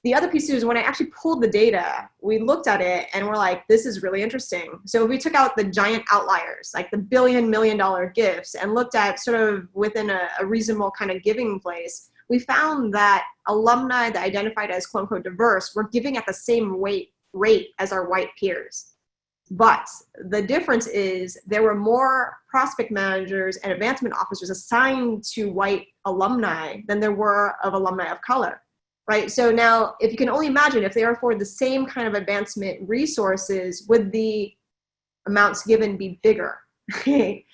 The other piece is when I actually pulled the data, we looked at it and we're like, this is really interesting. So if we took out the giant outliers, like the $1 million gifts, and looked at sort of within a reasonable kind of giving place, we found that alumni that identified as quote unquote diverse were giving at the same rate as our white peers. But the difference is there were more prospect managers and advancement officers assigned to white alumni than there were of alumni of color, right? So now, if you can only imagine, if they are afforded the same kind of advancement resources, would the amounts given be bigger? The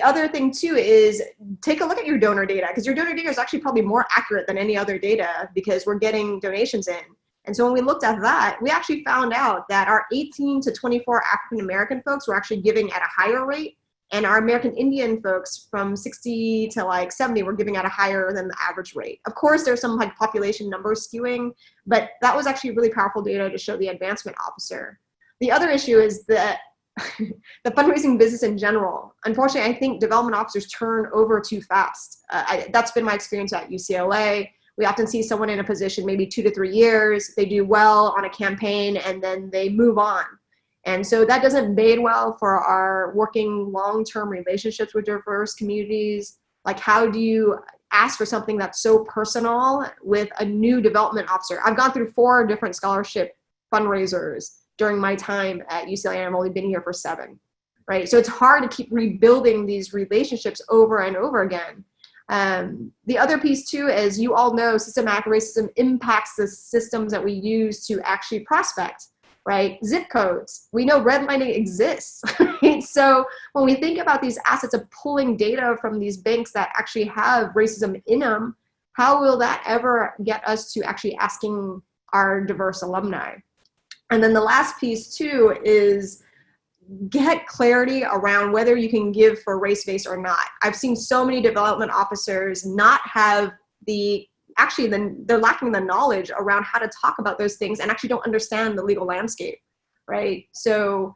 other thing too is take a look at your donor data, because your donor data is actually probably more accurate than any other data because we're getting donations in. And so when we looked at that, we actually found out that our 18 to 24 African-American folks were actually giving at a higher rate, and our American Indian folks from 60 to like 70 were giving at a higher than the average rate. Of course, there's some like population numbers skewing, but that was actually really powerful data to show the advancement officer. The other issue is that the fundraising business in general. Unfortunately, I think development officers turn over too fast. That's been my experience at UCLA. We often see someone in a position maybe 2 to 3 years, they do well on a campaign, and then they move on. And so that doesn't bode well for our working long-term relationships with diverse communities. Like, how do you ask for something that's so personal with a new development officer? I've gone through 4 different scholarship fundraisers during my time at UCLA, and I've only been here for 7, right? So it's hard to keep rebuilding these relationships over and over again. The other piece too, as you all know, systematic racism impacts the systems that we use to actually prospect, right? Zip codes. We know redlining exists, right? So when we think about these assets of pulling data from these banks that actually have racism in them, how will that ever get us to actually asking our diverse alumni? And then the last piece too is get clarity around whether you can give for race-based or not. I've seen so many development officers not have they're lacking the knowledge around how to talk about those things and actually don't understand the legal landscape, right? So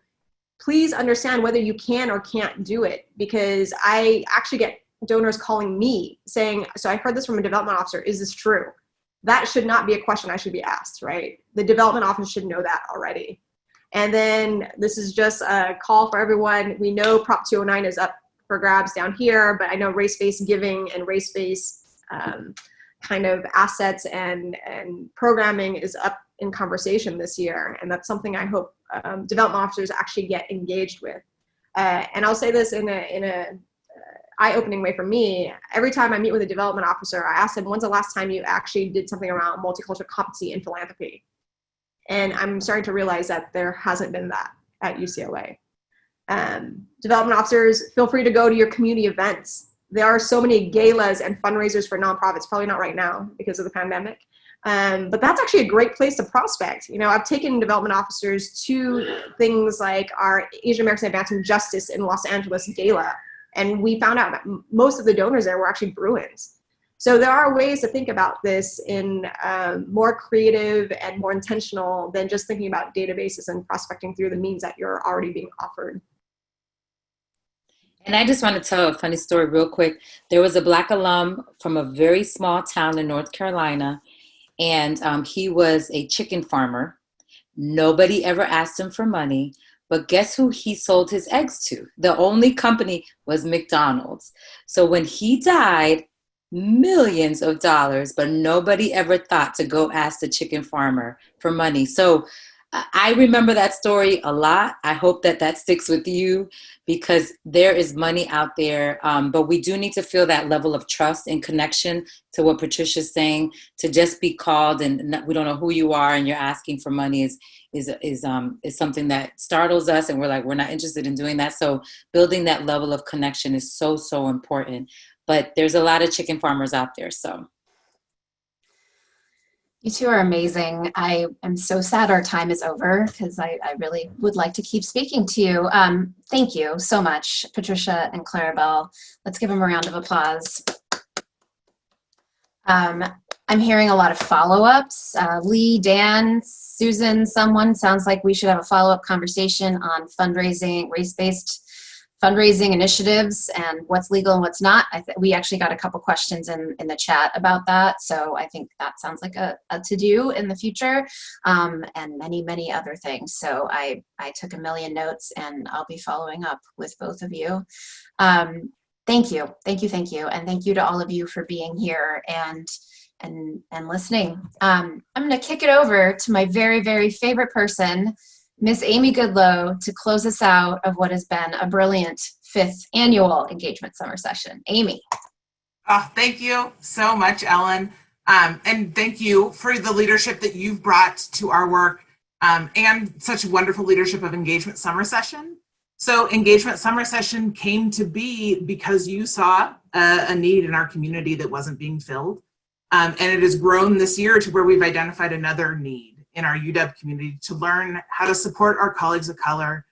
please understand whether you can or can't do it, because I actually get donors calling me saying, so I heard this from a development officer, is this true? That should not be a question I should be asked, right? The development office should know that already. And then this is just a call for everyone. We know Prop 209 is up for grabs down here, but I know race-based giving and race-based kind of assets and programming is up in conversation this year. And that's something I hope development officers actually get engaged with. And I'll say this in a eye-opening way for me. Every time I meet with a development officer, I ask them, when's the last time you actually did something around multicultural competency in philanthropy? And I'm starting to realize that there hasn't been that at UCLA. Development officers, feel free to go to your community events. There are so many galas and fundraisers for nonprofits, probably not right now because of the pandemic. But that's actually a great place to prospect. You know, I've taken development officers to things like our Asian American Advancing Justice in Los Angeles gala. And we found out that most of the donors there were actually Bruins. So there are ways to think about this in more creative and more intentional than just thinking about databases and prospecting through the means that you're already being offered. And I just want to tell a funny story real quick. There was a Black alum from a very small town in North Carolina, and he was a chicken farmer. Nobody ever asked him for money, but guess who he sold his eggs to? The only company was McDonald's. So when he died, millions of dollars, but nobody ever thought to go ask the chicken farmer for money. So I remember that story a lot. I hope that that sticks with you, because there is money out there, but we do need to feel that level of trust and connection to what Patricia's saying. To just be called and we don't know who you are and you're asking for money is something that startles us, and we're not interested in doing that. So building that level of connection is so, so important. But there's a lot of chicken farmers out there, so. You two are amazing. I am so sad our time is over, because I really would like to keep speaking to you. Thank you so much, Patricia and Clarabelle. Let's give them a round of applause. I'm hearing a lot of follow-ups. Lee, Dan, Susan, someone sounds like we should have a follow-up conversation on fundraising, race-based fundraising initiatives and what's legal and what's not. We actually got a couple questions in the chat about that. So I think that sounds like a to-do in the future, and many, many other things. So I took a million notes, and I'll be following up with both of you. Thank you. And thank you to all of you for being here and listening. I'm going to kick it over to my very, very favorite person, Miss Amy Goodloe, to close us out of what has been a brilliant 5th annual engagement summer session. Amy. Oh, thank you so much, Ellen. And thank you for the leadership that you've brought to our work, and such wonderful leadership of Engagement Summer Session. So Engagement Summer Session came to be because you saw a need in our community that wasn't being filled. And it has grown this year to where we've identified another need in our UW community to learn how to support our colleagues of color